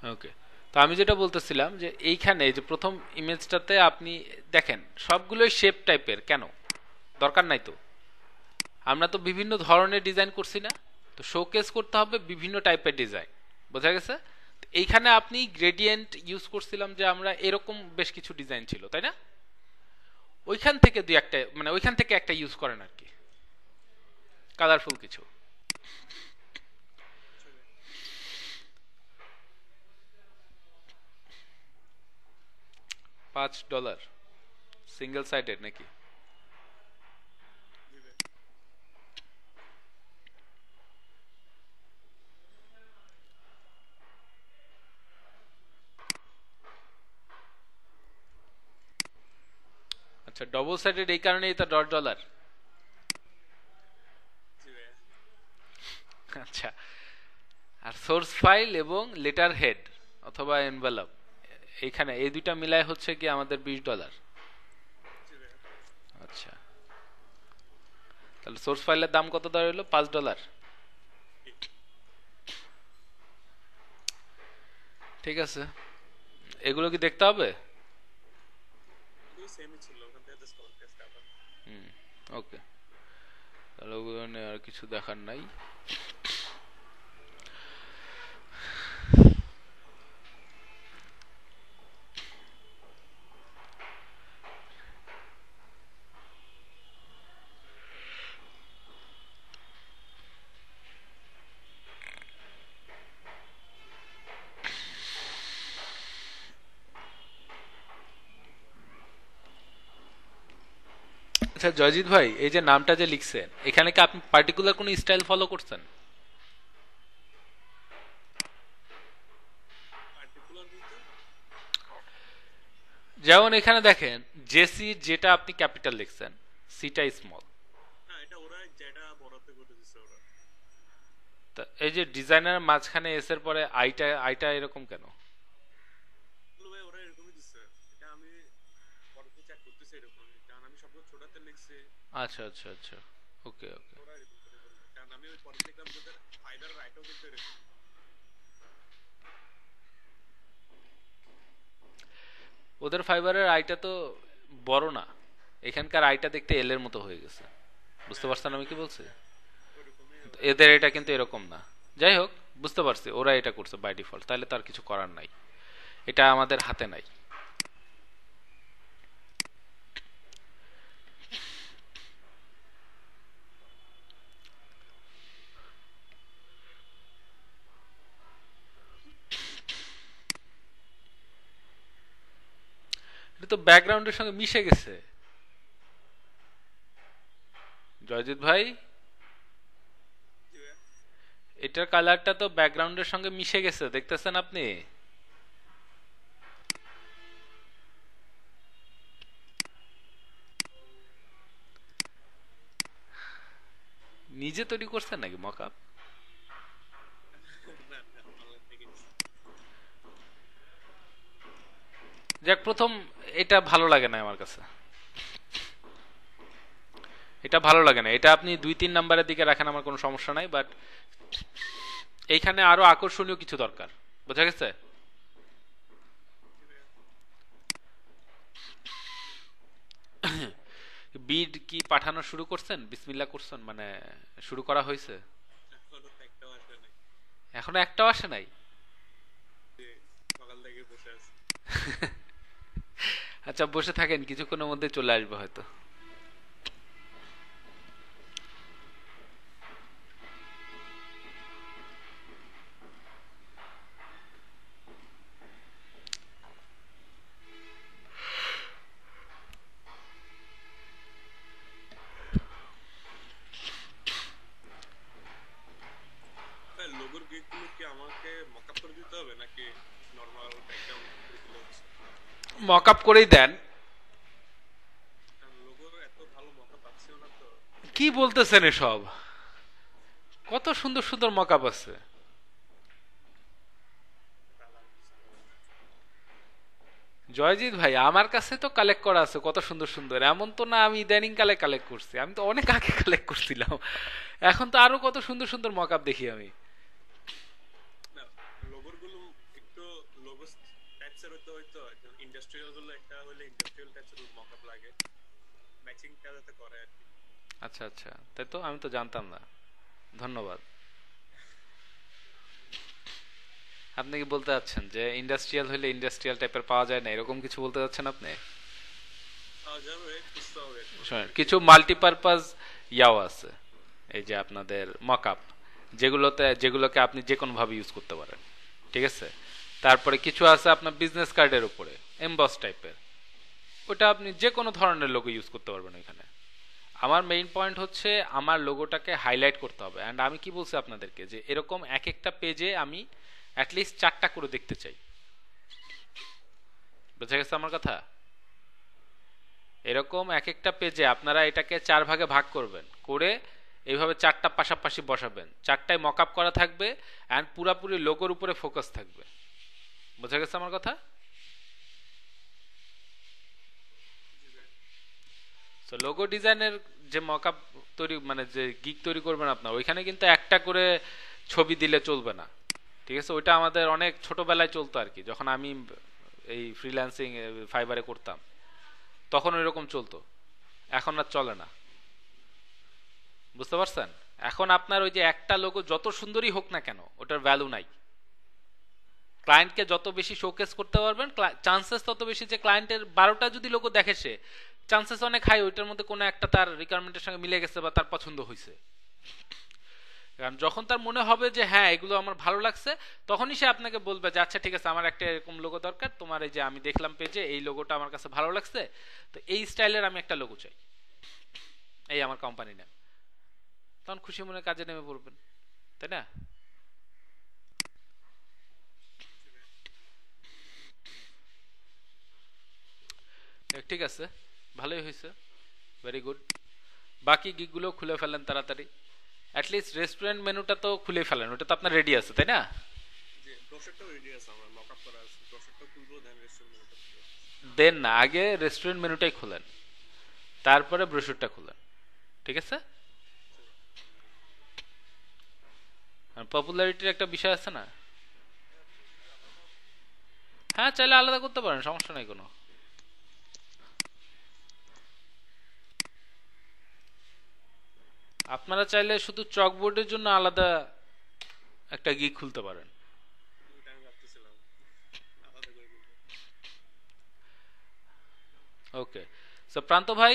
ওকে, তো আমি যেটা বলতেছিলাম যে এইখানে যে প্রথম ইমেজটাতে আপনি দেখেন সবগুলোই শেপ টাইপের, কেন? দরকার নাই তো, আমরা তো বিভিন্ন ধরনের ডিজাইন করছি না, তো শোকেস করতে হবে বিভিন্ন টাইপের ডিজাইন, বোঝা গেছে? এইখানে আপনি গ্রেডিয়েন্ট ইউজ করছিলাম যে আমরা এরকম বেশ কিছু ডিজাইন ছিল, তাই না? ওইখান থেকে দুই একটা, মানে ওইখান থেকে একটা ইউজ করেন আর কি, কালারফুল কিছু। আচ্ছা ভাই। 5 ডলার সিঙ্গেল সাইডেড নাকি? জি ভাই। আচ্ছা, ডবল সাইডেড এই কারণেই তো $10। জি ভাই। আচ্ছা, আর সোর্স ফাইল এবং লেটার হেড অথবা এনভেলপ, এইখানে এই দুইটা মিলায় হচ্ছে কি আমাদের $20। জি ভাই। আচ্ছা, তাহলে সোর্স ফাইলের দাম কত দেওয়া হলো? $5। জি। ঠিক আছে, এগুলো কি দেখতে হবে? এগুলো সেমই ছিল, ওখান থেকে জাস্ট কপি পেস্ট আবার। হুম, ওকে, তাহলে ওগুলো নিয়ে আর কিছু দেখার নাই। আচ্ছা জয়জিৎ ভাই, এই যে নামটা যে লিখছেন, এখানে কি আপনি পার্টিকুলার কোনো স্টাইল ফলো করছেন? পার্টিকুলার বলতে? যেমন এখানে দেখেন, জেসি যেটা আপনি ক্যাপিটাল লিখছেন, সিটা স্মল। না, এটা ওরা যেটা বরাদ্দ করে দিছে ওরা। তা এই যে ডিজাইনার মাঝখানে এস এর পরে আইটা আইটা এরকম কেন? এগুলো ভাই ওরা এরকমই দিছে। এটা আমি পরে চেক করতেছি এরকমই, কারণ আমি সবগুলো ছোটাতে লিখছি। আচ্ছা আচ্ছা আচ্ছা, ওকে ওকে। ওরা এরকম করে বললো, কারণ আমি ওই পরে দেখলাম যে ওদের ফাইবার রাইটও কিন্তু এরকম। ওদের ফাইবারের আইটা তো বড় না, এখানকার আইটা দেখতে এল এর মতো হয়ে গেছে, বুঝতে হ্যাঁ পারছেন আমি কি বলছি? ওরকমই এদের এটা কিন্তু এরকম না। যাই হোক, বুঝতে পারছি ওরা এটা করছে বাই ডিফল্ট, তাহলে তার কিছু করার নাই, এটা আমাদের হাতে নাই। এটা তো ব্যাকগ্রাউন্ডের সঙ্গে মিশে গেছে জয়জিৎ ভাই, জি ভাই। এটার কালারটা তো ব্যাকগ্রাউন্ডের সঙ্গে মিশে গেছে, দেখতেছেন আপনি? নিজে তৈরি করছেন নাকি মকআপ? না না, অনলাইন থেকে নিছি। যাক, প্রথম এটা ভালো লাগে না আমার কাছে, এটা ভালো লাগে না, এটা আপনি 2-3 নাম্বারের দিকে রাখেন, আমার কোনো সমস্যা নাই, বাট এইখানে আরো আকর্ষণীয় কিছু দরকার, বোঝা গেছে? জি ভাই। বিড কি পাঠানো শুরু করছেন? বিসমিল্লাহ করছেন, মানে শুরু করা হয়েছে? এখনো তো একটাও আসে নাই। এখনো একটাও আসে নাই? যে সকাল থেকে বসে আছি। আচ্ছা বসে থাকেন, কিছুক্ষণের মধ্যে চলে আসবে হয়তো। ভাই লোগোর গিকগুলো কি আমাকে মকআপ করে দিতে হবে নাকি নর্মাল ব্যাকগ্রাউন্ড করে দিলে হচ্ছে? মক আপ করেই দেন। কারণ লোগোর এত ভালো মকআপ পাচ্ছিও না তো। কি বলতেছেন এসব? কত সুন্দর সুন্দর মক আপ আছে। তাহলে আমি বুঝতে পারবো। জয়জিৎ ভাই, আমার কাছে তো কালেক্ট করা আছে কত সুন্দর সুন্দর, এমন তো না আমি ইদানিং কালে কালেক্ট করছি, আমি তো অনেক আগে কালেক্ট করছিলাম, এখন তো আরো কত সুন্দর সুন্দর মক আপ দেখি আমি। না, লোগোর গুলো একটু লোগো টাইপসের হইতে হইতো, ইন্ডাস্ট্রিয়াল গুলো একটা হলে ইন্ডাস্ট্রিয়াল টাইপসের মকআপ লাগে, ম্যাচিংটা যাতে করে আর কি। আচ্ছা আচ্ছা, তাই তো, আমি তো জানতাম না। ধন্যবাদ। আপনি কি বলতে চাচ্ছেন যে ইন্ডাস্ট্রিয়াল হলে ইন্ডাস্ট্রিয়াল টাইপের পাওয়া যায় না, এরকম কিছু বলতে চাচ্ছেন আপনি? যাবে বুঝতে হবে শোনেন, কিছু মাল্টিপারপাস ইয়াও আছে, এই যে আপনাদের মকআপ, যেগুলোকে আপনি যে কোনো ভাবে ইউজ করতে পারেন, ঠিক আছে। তারপরে কিছু আছে আপনার বিজনেস কার্ডের উপরে এমবস টাইপের, ওটা আপনি যে কোনো ধরনের লোগো ইউজ করতে পারবেন এখানে। আমার মেইন পয়েন্ট হচ্ছে আমার লোগোটাকে হাইলাইট করতে হবে। অ্যান্ড আমি কি বলছি আপনাদেরকে, যে এরকম এক একটা পেজে আমি অ্যাটলিস্ট 4টা করে দেখতে চাই। বুঝা গেছে আমার কথা? এরকম এক একটা পেজে আপনারা এটাকে 4 ভাগে ভাগ করবেন, করে এইভাবে 4টা পাশাপাশি বসাবেন, 4টায় মকআপ করা থাকবে অ্যান্ড পুরাপুরি লোগোর উপরে ফোকাস থাকবে। বুঝা গেছে আমার কথা? তো লোগো ডিজাইনের যে মকআপ তৈরি, মানে যে গিগ তৈরি করবেন আপনার, ওইখানে কিন্তু একটা করে ছবি দিলে চলবে না, ঠিক আছে। ওইটা আমাদের অনেক ছোটবেলায় চলতো আর কি, যখন আমি এই ফ্রিল্যান্সিং ফাইবারে করতাম তখন ওইরকম চলতো, এখন আর চলে না। বুঝতে পারছেন? এখন আপনার ওই যে একটা লোগো যত সুন্দরই হোক না কেন, ওটার ভ্যালু নাই। ক্লায়েন্টকে যত বেশি শোকেস করতে পারবেন, চান্সেস তত বেশি যে ক্লায়েন্টের 12টা যদি লোগো দেখে সে, চান্সেস অনেক হাই ওইটার মধ্যে কোনো একটা তার রিকোয়ারমেন্টের সঙ্গে মিলে গেছে বা তার পছন্দ হয়েছে। কারণ যখন তার মনে হবে যে হ্যাঁ এগুলো আমার ভালো লাগছে, তখনই সে আপনাকে বলবে যে আচ্ছা ঠিক আছে, আমার একটা এরকম লোগো দরকার, তোমার এই যে আমি দেখলাম পেজে এই লোগোটা আমার কাছে ভালো লাগছে, তো এই স্টাইলের আমি একটা লোগো চাই, এই আমার কোম্পানি নেম। তখন খুশি মনে কাজে নেমে পড়বেন, তাই না? ঠিক আছে, ভালোই হয়েছে, ভেরি গুড। বাকি গিকগুলো খুলে ফেলেন তাড়াতাড়ি, অ্যাটলিস্ট রেস্টুরেন্ট মেনুটা তো খুলে ফেলেন, ওটা তো আপনার রেডি আছে, তাই না? যে ব্রোশারটাও রেডি আছে, আমার মকআপ করা আছে, ব্রোশারটা খুলবো দেন রেস্টুরেন্টটা খুলবো। দেন না, আগে রেস্টুরেন্ট মেনুটাই খুলেন, তারপরে ব্রোশারটা খুলেন, ঠিক আছে। আর পপুলারিটির একটা বিষয় আছে না? হ্যাঁ, চাইলে আলাদা করতে পারেন, সমস্যা নাই কোনো। আপনারা চাইলে শুধু চকবোর্ডের জন্য আলাদা একটা গিগ খুলতে পারেন। ওইটা আমি ভাবতেছিলাম আলাদা করে খুলবো। ওকে, সো প্রান্ত ভাই,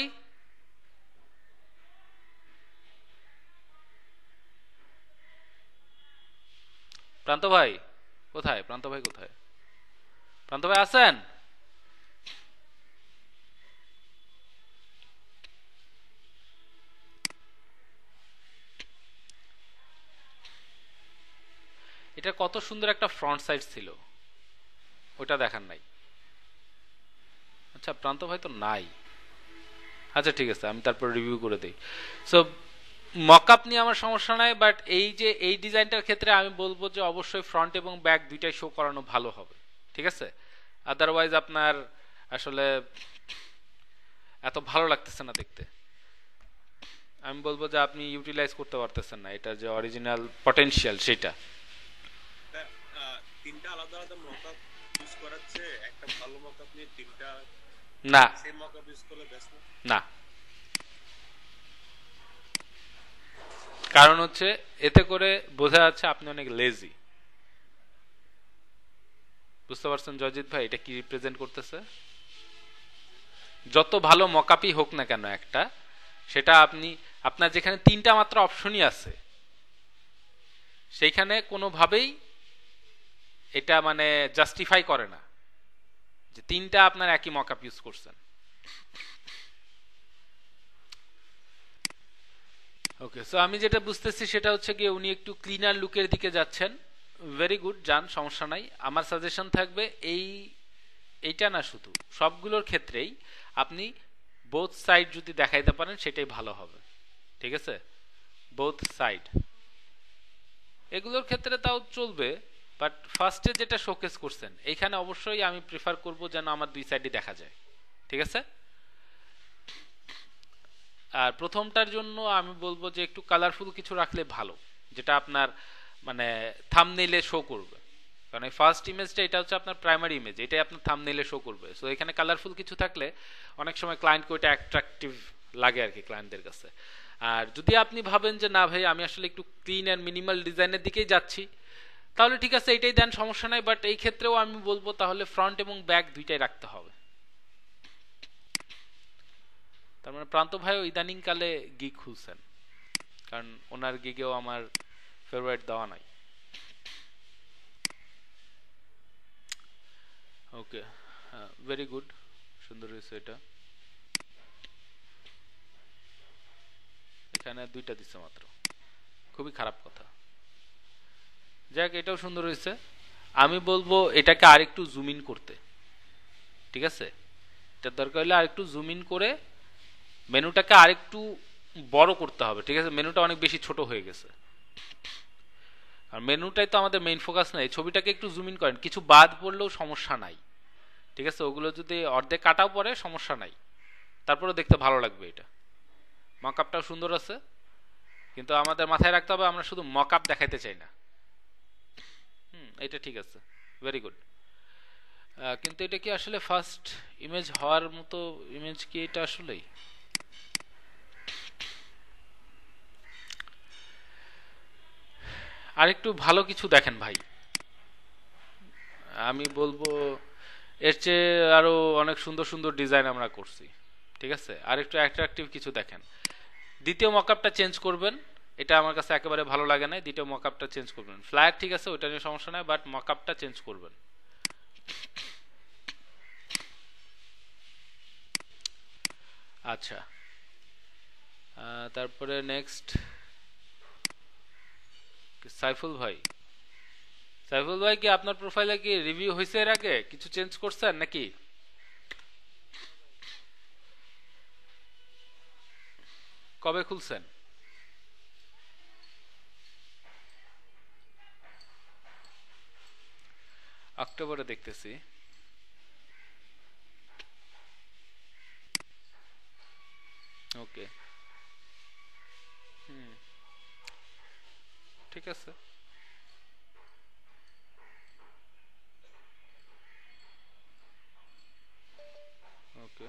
প্রান্ত ভাই কোথায়? প্রান্ত ভাই কোথায়? প্রান্ত ভাই আছেন? এটা কত সুন্দর একটা ফ্রন্ট সাইড ছিল, ওটা দেখার নাই। আচ্ছা, প্রান্ত ভাই তো নাই। আচ্ছা ঠিক আছে, আমি তারপর রিভিউ করে দিই। সো মকআপ নিয়ে আমার সমস্যা নাই, বাট এই যে এই ডিজাইনটার ক্ষেত্রে আমি বলবো যে অবশ্যই ফ্রন্ট এবং ব্যাক দুইটাই শো করানো ভালো হবে, ঠিক আছে। আদারওয়াইজ আপনার আসলে এত ভালো লাগতেছে না দেখতে। আমি বলবো যে আপনি ইউটিলাইজ করতে পারতেছেন না এটা যে অরিজিনাল পটেনশিয়াল সেটা। তা, তিনটা আলাদা আলাদা মকআপ ইউজ করাচ্ছে, একটা ভালো মকআপ নিয়ে তিনটা না সেম মকআপ ইউজ করলে বেস্ট না? না, কারণ হচ্ছে এতে করে বোঝা যাচ্ছে আপনি অনেক লেজি। বুঝতে পারছেন জয়জিৎ ভাই এটা কি রিপ্রেজেন্ট করতেছে? যত ভালো মকআপই হোক না কেন একটা, সেটা আপনি আপনার যেখানে 3টা মাত্র অপশনই আছে, সেইখানে কোনোভাবেই এটা মানে জাস্টিফাই করে না যে 3টা আপনার একই মকআপ ইউজ করছেন। ওকে, সো আমি যেটা বুঝতেছি সেটা হচ্ছে গিয়ে উনি একটু ক্লিনার লুকের দিকে যাচ্ছেন। ভেরি গুড, যান, সমস্যা নাই। আমার সাজেশন থাকবে এইটা না, শুধু সবগুলোর ক্ষেত্রেই আপনি বোথ সাইড যদি দেখাইতে পারেন সেটাই ভালো হবে, ঠিক আছে। বোথ সাইড এগুলোর ক্ষেত্রে তাও চলবে, বাট ফার্স্টে যেটা শোকেস করছেন এইখানে অবশ্যই আমি প্রিফার করব যেন আমার দুই সাইডই দেখা যায়, ঠিক আছে। আর প্রথমটার জন্য আমি বলবো যে একটু কালারফুল কিছু রাখলে ভালো, যেটা আপনার মানে থাম্বনেইলে শো করবে। কারণ এই ফার্স্ট ইমেজটা এটা হচ্ছে আপনার প্রাইমারি ইমেজ, এটাই আপনার থাম্বনেইলে শো করবে। সো এখানে কালারফুল কিছু থাকলে অনেক সময় ক্লায়েন্টকে ওইটা অ্যাট্রাকটিভ লাগে আর কি ক্লায়েন্টদের কাছে। আর যদি আপনি ভাবেন যে না ভাই আমি আসলে একটু ক্লিন অ্যান্ড মিনিমাল ডিজাইনের দিকেই যাচ্ছি, তাহলে ঠিক আছে এটাই দেন, সমস্যা নাই। বাট এই ক্ষেত্রেও আমি বলবো তাহলে ফ্রন্ট এবং ব্যাক দুইটাই রাখতে হবে। তার মানে প্রান্ত ভাইও ইদানিং কালে গিগ খুলছেন, কারণ ওনার গিগেও আমার ফেভারিট দেওয়া নাই। ওকে, ভেরি গুড, সুন্দর হয়েছে এটা। এখানে দুইটা দিচ্ছে মাত্র, খুবই খারাপ কথা। যাক, এটাও সুন্দর হয়েছে। আমি বলবো এটাকে আরেকটু জুম ইন করতে, ঠিক আছে? এটার দরকার হলে আরেকটু জুম ইন করে মেনুটাকে আরেকটু বড় করতে হবে, ঠিক আছে? মেনুটা অনেক বেশি ছোট হয়ে গেছে, আর মেনুটাই তো আমাদের মেইন ফোকাস নাই। ছবিটাকে একটু জুম ইন করেন, কিছু বাদ পড়লেও সমস্যা নাই, ঠিক আছে? ওগুলো যদি অর্ধেক কাটাও পড়ে সমস্যা নাই, তারপরে দেখতে ভালো লাগবে। এটা মকআপটাও সুন্দর আছে, কিন্তু আমাদের মাথায় রাখতে হবে আমরা শুধু মকআপ দেখাইতে চাই না। এটা ঠিক আছে, ভেরি গুড। কিন্তু এটা কি আসলে ফার্স্ট ইমেজ হওয়ার মতো ইমেজ কি এটা আসলেই? আরেকটু ভালো কিছু দেখেন ভাই, আমি বলবো এর চেয়ে আরো অনেক সুন্দর সুন্দর ডিজাইন আমরা করছি, ঠিক আছে? আরেকটু অ্যাট্রাকটিভ কিছু দেখেন। দ্বিতীয় মকআপটা চেঞ্জ করবেন, এটা আমার কাছে একেবারে ভালো লাগে না। দ্বিতীয় মকআপটা চেঞ্জ করবেন। ফ্ল্যাট ঠিক আছে, ওইটা নিয়ে সমস্যা নাই, বাট মকআপটা চেঞ্জ করবেন। আচ্ছা, তারপরে নেক্সট সাইফুল ভাই। সাইফুল ভাই, কি আপনার প্রোফাইলে কি রিভিউ হয়েছে এর আগে? কিছু চেঞ্জ করছেন নাকি? কবে খুলছেন? অক্টোবরে দেখতেছি। ওকে, ঠিক আছে। ওকে,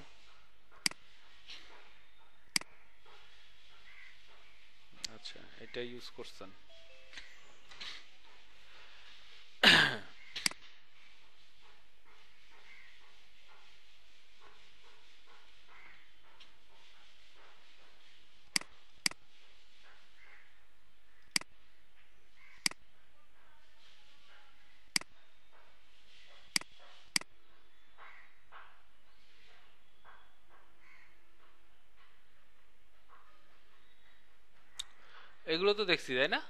আচ্ছা, এটা ইউজ করছেন। এগুলো তো দেখছি, তাই না?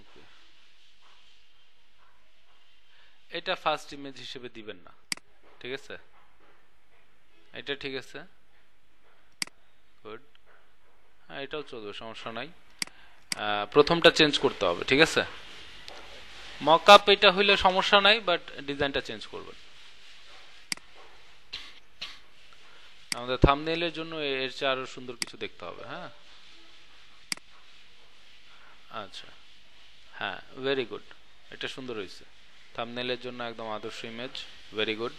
ওকে, এটা ফার্স্ট ইমেজ হিসেবে দিবেন না, ঠিক আছে? এটা ঠিক আছে, গুড। হ্যাঁ, এটাও চলবে, সমস্যা নাই। প্রথমটা চেঞ্জ করতে হবে, ঠিক আছে? মকআপ এটা হইলে সমস্যা নাই, বাট ডিজাইনটা চেঞ্জ করবেন। আমাদের থাম্বনেইলের জন্য এর চেয়ে আরো সুন্দর কিছু দেখতে হবে। হ্যাঁ, আচ্ছা, হ্যাঁ, ভেরি গুড, এটা সুন্দর হয়েছে। থাম্বনেইলের জন্য একদম আদর্শ ইমেজ, ভেরি গুড।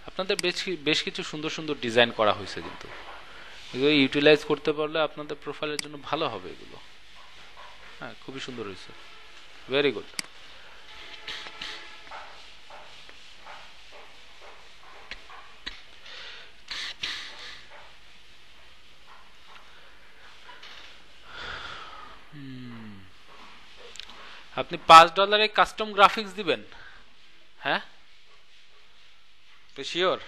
আপনাদের বেশ কিছু সুন্দর সুন্দর ডিজাইন করা হয়েছে, কিন্তু এগুলো ইউটিলাইজ করতে পারলে আপনাদের প্রোফাইলের জন্য ভালো হবে এগুলো। হ্যাঁ, খুবই সুন্দর হয়েছে, ভেরি গুড। আপনি $5 কাস্টম গ্রাফিক্স দিবেন? হ্যাঁ, তো শিওর?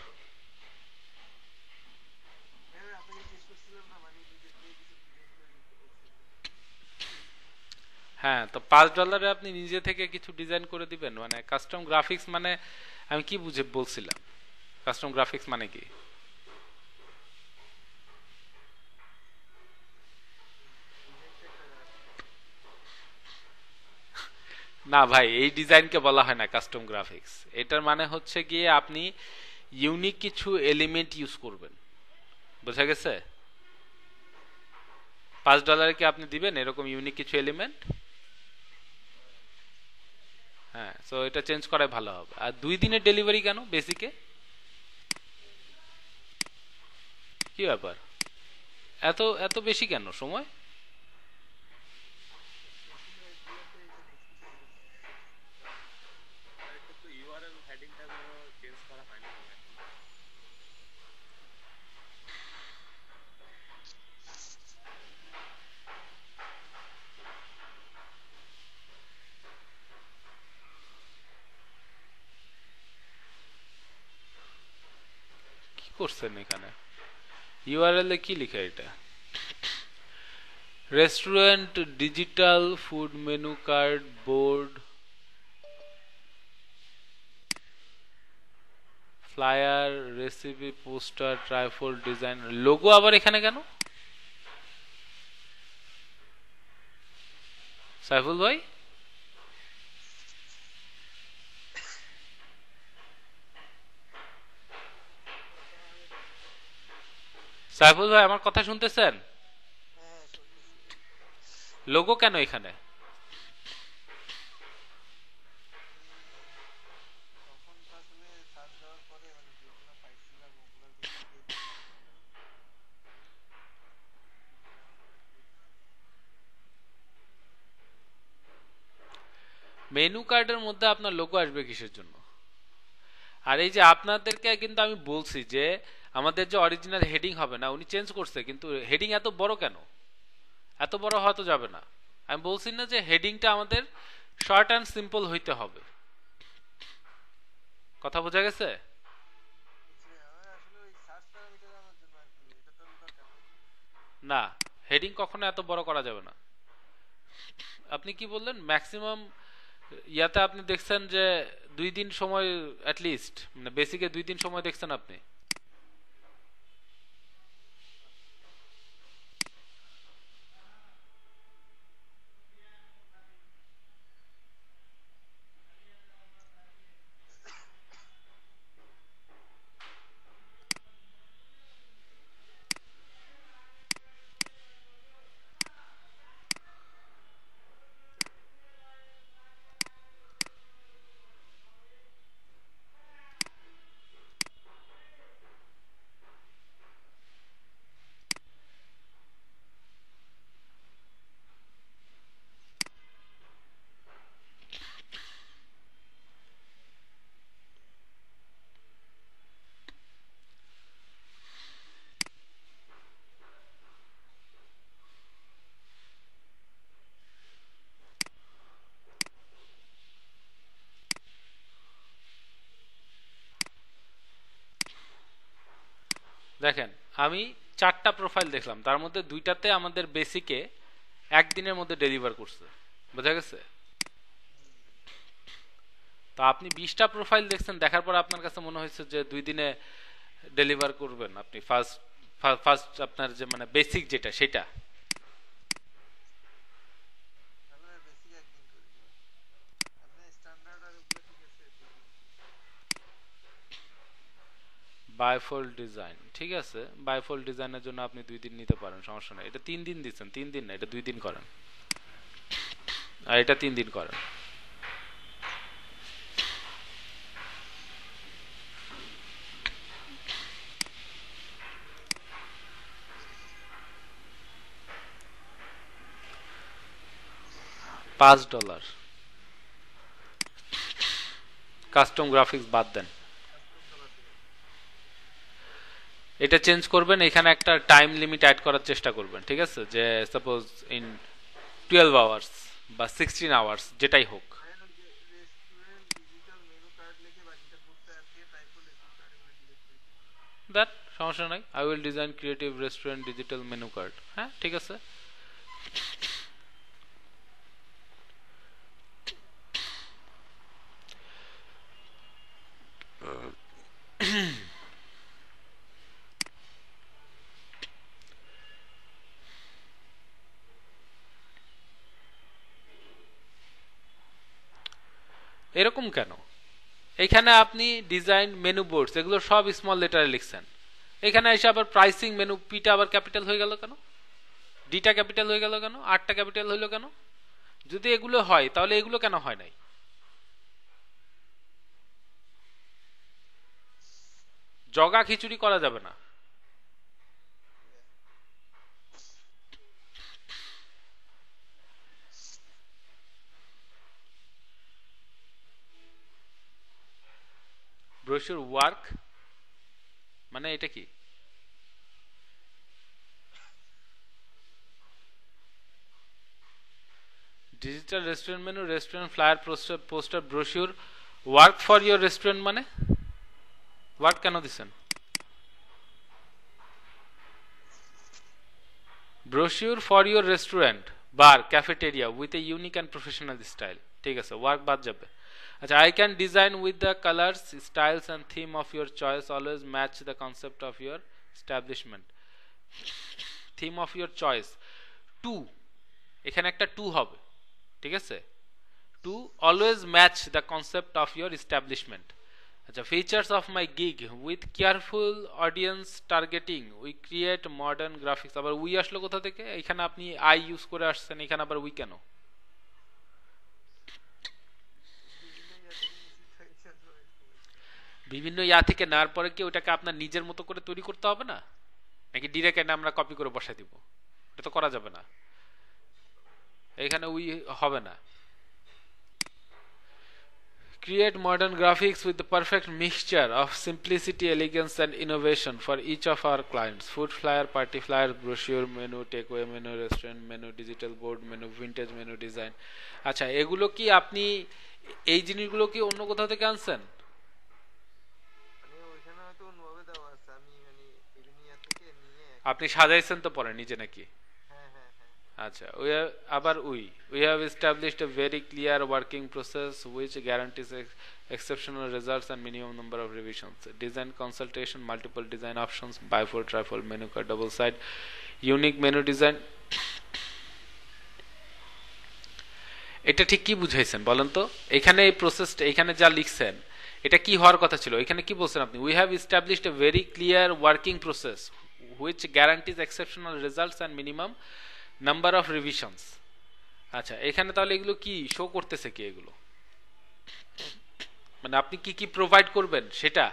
হ্যাঁ, তো $5 আপনি নিজে থেকে কিছু ডিজাইন করে দিবেন? মানে কাস্টম গ্রাফিক্স মানে আমি কি বুঝে বলছিলাম? কাস্টম গ্রাফিক্স মানে কি? না ভাই, এই ডিজাইনকে বলা হয় না কাস্টম গ্রাফিক্স। এটার মানে হচ্ছে গিয়ে আপনি ইউনিক কিছু এলিমেন্ট ইউজ করবেন। বোঝা গেছে? $5 কি আপনি দিবেন এরকম ইউনিক কিছু এলিমেন্ট? হ্যাঁ, সো এটা চেঞ্জ করাই ভালো হবে। আর 2 দিনের ডেলিভারি কেন বেসিকে? কি ব্যাপার, এত এত বেশি কেন সময়? আর একটা তো ইউআরএল হেডিংটা ধরো চেঞ্জ করা হয়নি মনে হয় এখনো। কি করছেন এখানে? ইউআরএল এ কি লিখা এটা? Restaurant digital food menu card board flyer recipe poster trifold design, logo আবার এখানে কেন সাইফুল ভাই? সাইফুল ভাই আমার কথা শুনতেছেন? হ্যাঁ শুনতেছি। লোগো কেন এখানে? তখন তো আসলে সার্চ দেওয়ার পরে মানে যেগুলো পাইছিলাম ওগুলোর ভিতর দিয়ে দিয়েছিলাম। মেনু কার্ডের মধ্যে আপনার লোগো আসবে কিসের জন্য? আর এই যে আপনাদেরকে কিন্তু আমি বলছি যে আমাদের যে অরিজিনাল হেডিং হবে না, উনি চেঞ্জ করছে, কিন্তু হেডিং এত বড় কেন? এত বড় হয়তো যাবে না। আমি বলছি না যে হেডিংটা আমাদের শর্ট অ্যান্ড সিম্পল হইতে হবে। কথা বোঝা গেছে? বুঝছি, আমার আসলে ওই সার্চ প্যারামিটার আনার জন্য আর কি, এটা তো দরকার নেই। না, হেডিং কখনো এত বড় করা যাবে না। আপনি কি বললেন ম্যাক্সিমাম ইয়াতে আপনি দেখছেন যে 2 দিন সময় অ্যাটলিস্ট, মানে বেসিকে 2 দিন সময় দেখছেন আপনি? দেখেন, আমি 4টা প্রোফাইল দেখলাম, তার মধ্যে 2টাতে আমাদের বেসিকে 1 দিনের মধ্যে ডেলিভার করছে। বোঝা গেছে? তো আপনি 20টা প্রোফাইল দেখছেন, দেখার পর আপনার কাছে মনে হয়েছে যে 2 দিনে ডেলিভার করবেন আপনি ফার্স্ট ফার্স্ট আপনার যে মানে বেসিক যেটা সেটা। তাহলে বেসিক একদিন করে দিবেন, আপনি স্ট্যান্ডার্ড আর ওগুলো ঠিক আছে 2 দিন। বাইফোল্ড ডিজাইন ঠিক আছে, বাইফোল্ড ডিজাইনের জন্য আপনি 2 দিন নিতে পারেন, সমস্যা নেই। এটা 3 দিন দিচ্ছেন, 3 দিন না, এটা 2 দিন করেন, আর এটা 3 দিন করেন। $5 কাস্টম গ্রাফিক্স বাদ দেন। কাস্টম কালার দিবেন। এটা চেঞ্জ করবেন, এখানে একটা টাইম লিমিট অ্যাড করার চেষ্টা করবেন, ঠিক আছে? যে সাপোজ ইন 12 আওয়ার্স বা 16 আওয়ার্স যেটাই হোক। আর ওই যে রেস্টুরেন্ট ডিজিটাল মেনু কার্ড লিখে বাকিটা পুরোটা আর দিয়ে টাইপ করে রেস্টুরেন্ট কার্ড এগুলো ডিলিট করে দিবেন। দ্যাট সমস্যা নাই। I will design creative restaurant digital menu card. হ্যাঁ ঠিক আছে। এরকম কেন? এখানে আপনি ডিজাইন মেনু বোর্ডস এগুলো সব স্মল লেটারে লিখছেন, এখানে এসে আবার প্রাইসিং মেনু পিটা আবার ক্যাপিটাল হয়ে গেল কেন, ডিটা ক্যাপিটাল হয়ে গেল কেন, আরটা ক্যাপিটাল হইলো কেন? যদি এগুলো হয় তাহলে এগুলো কেন হয় নাই? জগা খিচুড়ি করা যাবে না। ব্রোশিওর ওয়ার্ক মানে এটা কি? Digital restaurant menu, restaurant flyer, poster, brochure work for your restaurant মানে ওয়ার্ক কেন দিচ্ছেন? Brochure for your restaurant bar cafeteria with a unique and professional style, ঠিক আছে, ওয়ার্ক বাদ যাবে। আচ্ছা, I can design with the colours styles and theme of your choice, always match the concept of your establishment. Theme of your choice too, এখানে একটা too হবে, ঠিক আছে, too always match the concept of your establishment. আচ্ছা, features of my gig with careful audience targeting we create modern graphics. আবার we আসলো কোথা থেকে? এখানে আপনি আই ইউজ করে আসছেন, এখানে আবার উই কেন? বিভিন্ন ইয়া থেকে নেওয়ার পরে কি ওটাকে আপনার নিজের মতো করে তৈরি করতে হবে না, নাকি ডিরেক্ট এটা আমরা কপি করে বসাই দিব? এটা তো করা যাবে না, এখানে উই হবে না। Create modern graphics with the perfect mixture of simplicity, elegance and innovation for each of our clients. Food flyer, party flyer, brochure, menu, takeaway menu, restaurant menu, digital board menu, vintage menu design. আচ্ছা, এগুলো কি আপনি এই জিনিসগুলো কি অন্য কোথাও থেকে আনছেন? মানে ওইখানে হয়তো অন্যভাবে দেওয়া আছে, আমি মানে বিভিন্ন ইয়া থেকে নিয়ে আপনি সাজাইছেন তো পরে নিজে নাকি? হ্যাঁ হ্যাঁ হ্যাঁ। আচ্ছা, আবার we have established a very clear working process which guarantees exceptional results and minimum number of revisions. Design consultation, multiple design options, bifold, trifold, menu card, double side, unique menu design. এটা ঠিক কি বুঝাইছেন বলেন তো? এখানে এই প্রসেসটা এখানে যা লিখছেন এটা কি হওয়ার কথা ছিল? এখানে কি বলছেন আপনি? We have established a very clear working process which guarantees exceptional results and minimum number of revisions. আচ্ছা, এখানে তাহলে এগুলো কি শো করতেছে কি? এগুলো মানে আপনি কি কি প্রোভাইড করবেন সেটা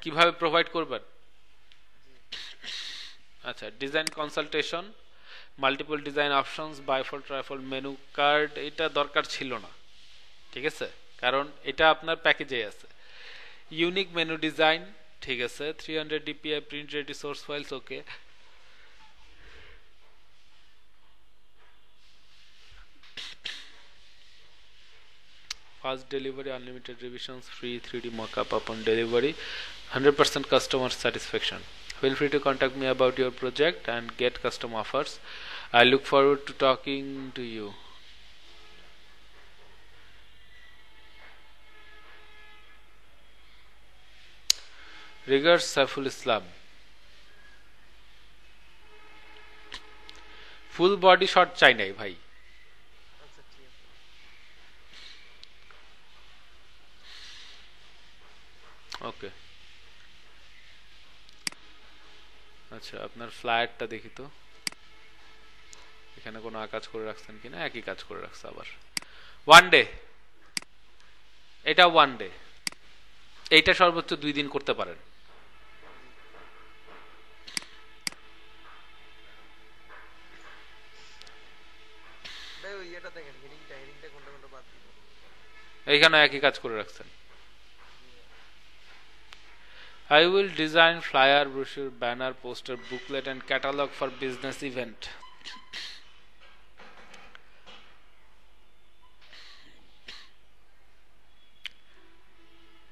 কিভাবে প্রোভাইড করবেন? আচ্ছা, design consultation, multiple design options, bifold, trifold, menu card, এটা দরকার ছিল না, ঠিক আছে, কারণ এটা আপনার প্যাকেজে আছে। ইউনিক মেনু ডিজাইন, ঠিক আছে, 300 DPI print ready source files, okay. Fast delivery, unlimited revisions, free 3D mockup upon delivery, 100% customer satisfaction. Feel free to contact me about your project and get custom offers. I look forward to talking to you. Regards, Saiful Islam. Full body shot চাই নাই ভাই। আচ্ছা ঠিক আছে। ওকে, আচ্ছা, আপনার ফ্ল্যাটটা দেখি তো, এখানে কোনো কাজ করে রাখছেন কিনা? একই কাজ করে রাখছে আবার। ওয়ান ডে, এটা ওয়ান ডে, এইটা সর্বোচ্চ 2 দিন করতে পারেন। ভাই ওই ইয়েটা দেখেন, হেডিংটা কোনটা কোনটা বাদ দিব। এইখানে একই কাজ করে রাখছেন। I will design flyer, brochure, banner, poster, booklet and catalog for business event.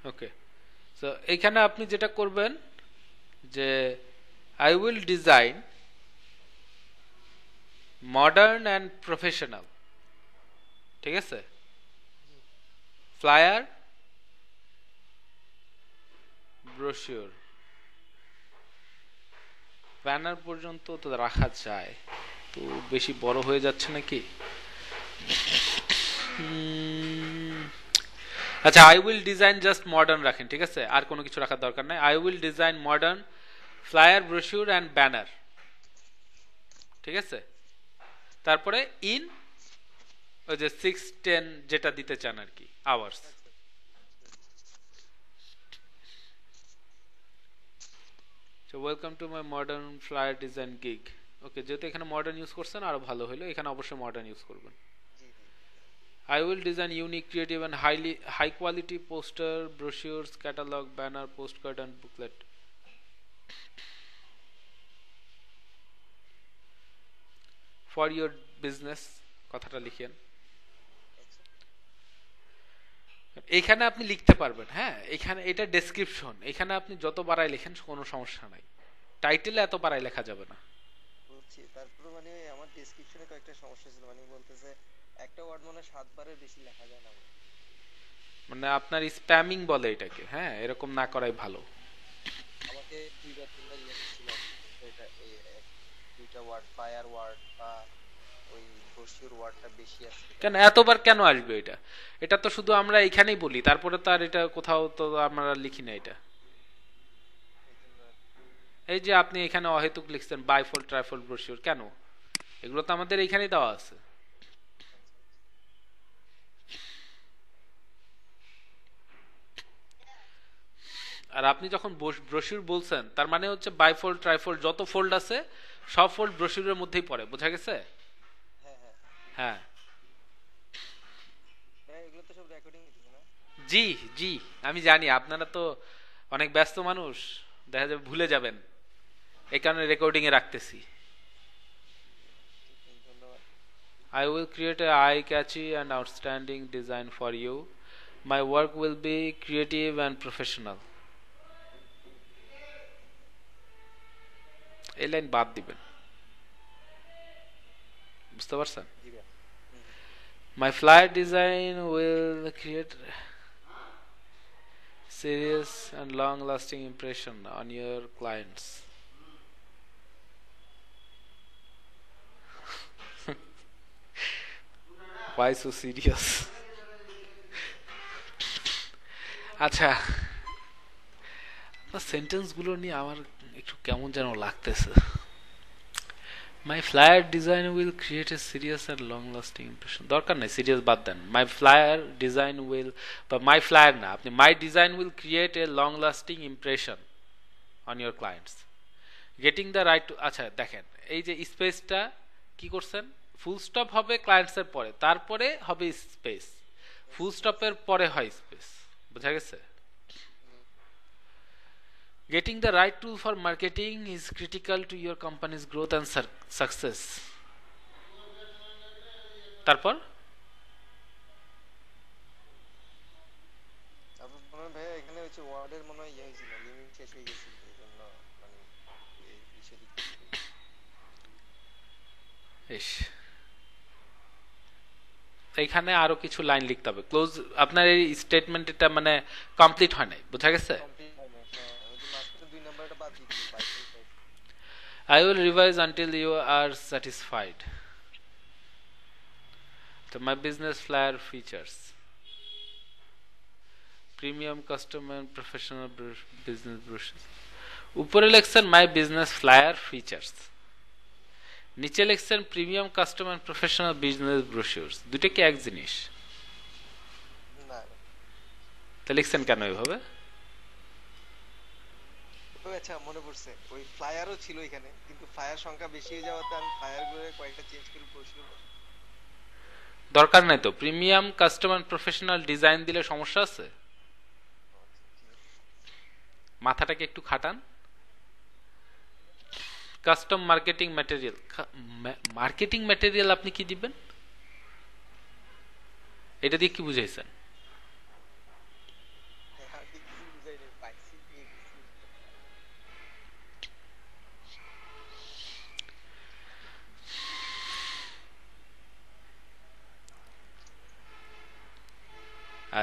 Okay, so এখানে আপনি যেটা করবেন যে I will design modern and professional, ঠিক আছে, flyer, ব্রোশিওর, ব্যানার পর্যন্ত তো রাখা যায়, তো বেশি বড় হয়ে যাচ্ছে নাকি? আচ্ছা, I will design just modern রাখেন, ঠিক আছে, আর কোনো কিছু রাখার দরকার নাই। I will design modern flyer, brochure and banner, ঠিক আছে? তারপরে ইন ওই যে 6-10 যেটা দিতে চান আর কি, hours. So welcome to my modern flyer design gig. Okay, যেহেতু এখানে মডার্ন ইউজ করছেন আরো ভালো হলো, এখানে অবশ্যই মডার্ন ইউজ করবেন। জি জি। I will design unique, creative, and high quality poster, brochures, catalog, banner, postcard, and booklet. For your business, কথাটা লিখেন। আচ্ছা এখানে আপনি লিখতে পারবেন, হ্যাঁ, এখানে এটা ডেসক্রিপশন, এখানে আপনি যত বাড়াই লেখেন কোনো সমস্যা নাই। টাইটেলে এত বাড়াই লেখা যাবে না। বুঝছি। তারপরে মানে আমার ডেসক্রিপশনে কয়েকটা সমস্যা ছিল, মানে বলতেছে একটা ওয়ার্ড মানে 7 বারের বেশি লেখা যায় না। মানে আপনার স্প্যামিং বলে এটাকে, হ্যাঁ, এরকম না করাই ভালো। আমাকে 2 বা 3 বার জিজ্ঞাসা ছিল এটা এই 2টা ওয়ার্ড ফায়ার ওয়ার্ড বা ওই ব্রোশিওর ওয়ার্ডটা বেশি আছে কেন এতবার কেন আসবে এটা? এটা তো শুধু আমরা এখানেই বলি, তারপরে তো আর এটা কোথাও তো আমরা লিখি না এটা। এই জন্য আর কি। এই যে আপনি এখানে অহেতুক লিখছেন বাইফোল্ড, ট্রাইফোল্ড, ব্রোশিওর, কেন? এগুলো তো আমাদের এখানেই দেওয়া আছে। আর আপনি যখন ব্রোশিওর বলছেন তার মানে হচ্ছে বাইফোল্ড, ট্রাইফোল্ড যত ফোল্ড আছে সব ফোল্ড ব্রোশিওরের মধ্যেই পড়ে, বোঝা গেছে? হ্যাঁ হ্যাঁ হ্যাঁ, হ্যাঁ, এগুলো তো সব রেকর্ডিং হচ্ছে না। জি জি, আমি জানি আপনারা তো অনেক ব্যস্ত মানুষ, দেখা যাবে ভুলে যাবেন, এই কারণে রেকর্ডিং এ রাখতেছি। ধন্যবাদ। I will create a eye-catchy and outstanding design for you. My work will be creative and professional. এই লাইন বাদ দিবেন, বুঝতে পারছেন? জি ভাই। My flyer design will create serious and long-lasting impression on your clients. Why so serious? আচ্ছা, আপনার sentence গুলো নিয়ে আমার একটু কেমন যেন লাগতেছে। My flyer design will create a serious and long lasting impression, দরকার নেই, সিরিয়াস বাদ দেন। মাই ফ্লায়ার ডিজাইন উইল, বা মাই ফ্লায়ার না, আপনি my design will create a long lasting impression on your clients. Getting the right to, আচ্ছা দেখেন এই যে স্পেসটা কি করছেন, ফুল স্টপ হবে ক্লায়েন্টস এর পরে, তারপরে হবে স্পেস, ফুল স্টপের পরে হয় স্পেস, বোঝা গেছে? Getting the right tool for marketing is critical to your company's growth and success. তারপর আপনার মনে হয় ভাইয়া এখানে হচ্ছে ওয়ার্ডের মনে হয় ইয়ে হয়েছিল, লিমিট শেষ হয়ে গেছিল, এই জন্য মানে এই বিষয় দিক ইস, এইখানে আরো কিছু লাইন লিখতে হবে। ক্লোজ, আপনার এই স্টেটমেন্ট এটা মানে কমপ্লিট হয় নাই, বোঝা গেছে? কমপ্লিট হয় না। হ্যাঁ, ওই যে মাঝখানে 2 নাম্বারটা বাদ দিয়ে দিই, bike type. I will revise until you are satisfied. So my business flyer features premium, custom and professional business brochures. উপরে লিখছেন মাই বিজনেস ফ্লায়ার ফিচার্স, নিচে লিখছেন premium, custom and professional business brochures. দুটো কি এক জিনিস? না তা লিখছেন কেন এভাবে? ও আচ্ছা, মনে পড়ছে, ওই ফ্লায়ারও ছিল এখানে, কিন্তু ফ্লায়ার সংখ্যা বেশি হয়ে যাওয়াতে আমি ফ্লায়ার গুলো কয়েকটা চেঞ্জ করে বসিয়ে। দরকার নাই তো, premium, custom and professional design দিলে সমস্যা আছে? মাথাটাকে একটু খাটান। Custom marketing material, marketing material আপনি কি দিবেন? এটা দিয়ে কি বুঝাইছেন?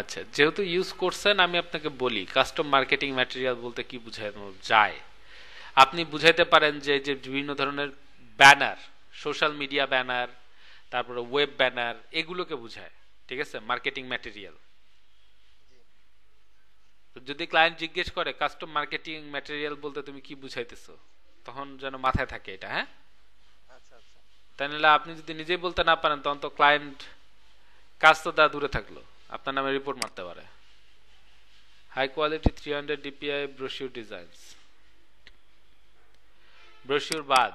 আচ্ছা, যেহেতু ইউজ করছেন আমি আপনাকে বলি কাস্টম মার্কেটিং ম্যাটেরিয়াল বলতে কি বুঝানো যায়। আপনি বুঝাইতে পারেন যে যে বিভিন্ন ধরনের ব্যানার, সোশ্যাল মিডিয়া ব্যানার, তারপরে ওয়েব ব্যানার, এগুলোকে বুঝায়, ঠিক আছে, মার্কেটিং ম্যাটেরিয়াল। তো যদি ক্লায়েন্ট জিজ্ঞেস করে কাস্টম মার্কেটিং ম্যাটেরিয়াল বলতে তুমি কি বুঝাইতেছো, তখন যেন মাথায় থাকে এটা। হ্যাঁ, আচ্ছা আচ্ছা। তাই নাহলে আপনি যদি নিজেই বলতে না পারেন তখন তো ক্লায়েন্ট কাজ তো দা দূরে থাকলো, আপনার নামে রিপোর্ট মারতে পারে। High quality 300 DPI brochure designs, brochure বাদ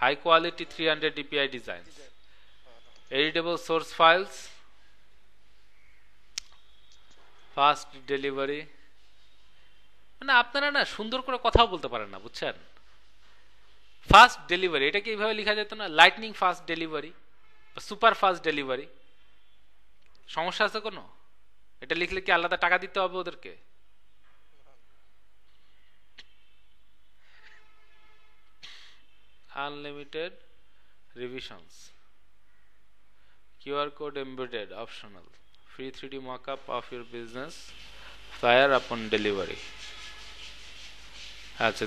high quality 300 DPI designs, editable source files, fast delivery. মানে আপনারা না সুন্দর করে কথাও বলতে পারেন না, বুঝছেন? ফাস্ট ডেলিভারি এটাকে এইভাবে লেখা যেত না, লাইটনিং ফাস্ট ডেলিভারি বা সুপার ফাস্ট ডেলিভারি। সমস্যা আছে কোনো? এটা লিখলে কি আলাদা টাকা দিতে হবে ওদেরকে? Unlimited revisions, QR code embedded optional, free 3D mockup of your business flyer upon delivery। আচ্ছা,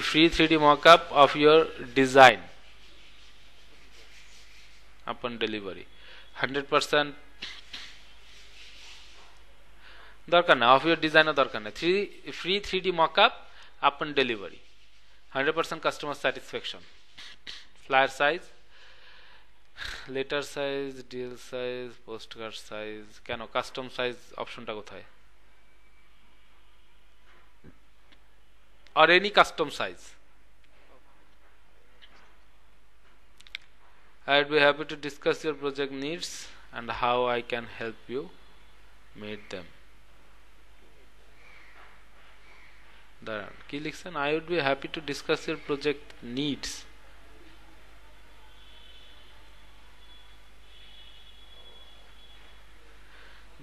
free 3D mockup of your design upon delivery, 100% দরকার না, অফ ইউর ডিজাইনও দরকার না, free 3D mockup upon delivery, 100% customer satisfaction। Flyer size, letter size, DL size, post card size. কেন custom size অপশনটা কোথায়? or any custom size? I would be happy to discuss your project needs and how I can help you meet them. দাঁড়ান, কি লিখছেন? I would be happy to discuss your project needs।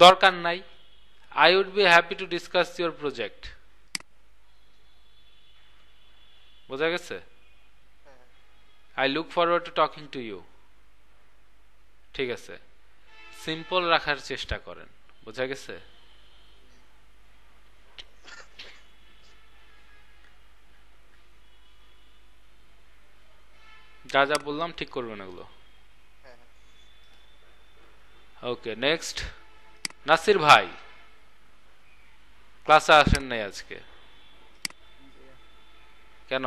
দরকার নাই, I would be happy to discuss your project। বোঝা গেছে? I look forward to talking to you। ঠিক আছে, simple রাখার চেষ্টা করেন। বোঝা গেছে? যা যা বললাম ঠিক করবেন এগুলো। ওকে, নেক্সট। নাসির ভাই ক্লাসে আসেন নাই আজকে কেন?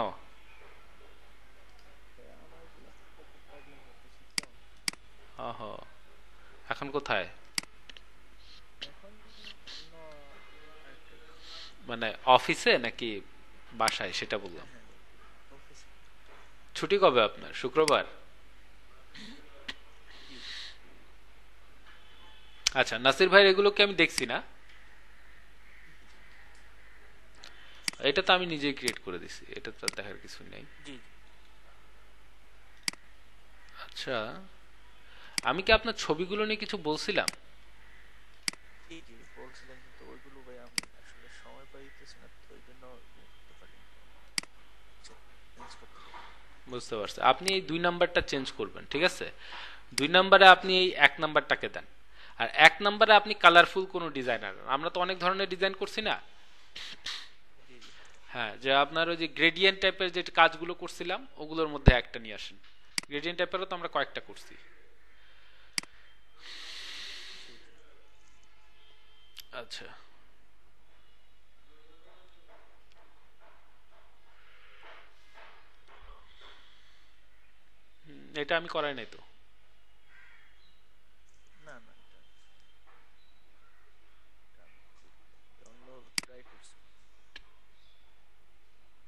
এখন কোথায়? মানে অফিসে নাকি বাসায় সেটা বললাম। ছুটি কবে আপনার? শুক্রবার? আচ্ছা, নাসির ভাই এগুলোকে আমি দেখছি না, এটা তো আমি নিজেই ক্রিয়েট করে দিছি, এটা তো দেখার কিছু নেই। আচ্ছা, আমি কি আপনার ছবিগুলো নিয়ে কিছু বলছিলাম? বুঝতে পারছি, আপনি এই 2 নাম্বারটা চেঞ্জ করবেন, ঠিক আছে? 2 নাম্বারে আপনি এই 1 নাম্বারটাকে দেন, আর 1 নাম্বারে আপনি কালারফুল কোনো ডিজাইনার, আমরা তো অনেক ধরনের ডিজাইন করছি না? হ্যাঁ, যে আপনার ওই যে গ্রেডিয়েন্ট টাইপের যে কাজগুলো করছিলাম ওগুলোর মধ্যে একটা নিয়ে আসেন। গ্রেডিয়েন্ট টাইপেরও তো আমরা কয়েকটা করছি। আচ্ছা, এটা আমি করাই নাই তো।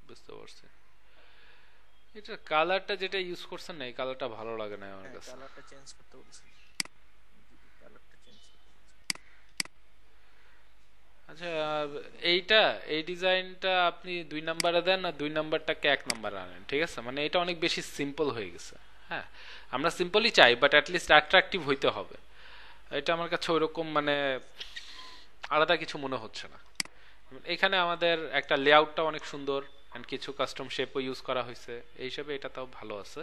বুঝতে পারছি, এটা কালারটা যেটা ইউজ করছেন না এই কালারটা ভালো লাগে না আমার কাছে। কালারটা চেঞ্জ করতে বলছি, কালারটা চেঞ্জ করতে বলছি। আচ্ছা, এইটা এই ডিজাইনটা আপনি 2 নাম্বারে দেন না 2 নাম্বারটাকে 1 নাম্বারে আনেন, ঠিক আছে? মানে এটা অনেক বেশি সিম্পল হয়ে গেছে। হ্যাঁ, আমরা সিম্পলই চাই, বাট অ্যাটলিস্ট অ্যাট্রাকটিভ হইতে হবে। এটা আমার কাছে ওইরকম মানে আলাদা কিছু মনে হচ্ছে না। এখানে আমাদের একটা লেআউটটা অনেক সুন্দর, এন্ড কিছু কাস্টম শেপও ইউজ করা হয়েছে, এই হিসাবে এটা তাও ভালো আছে।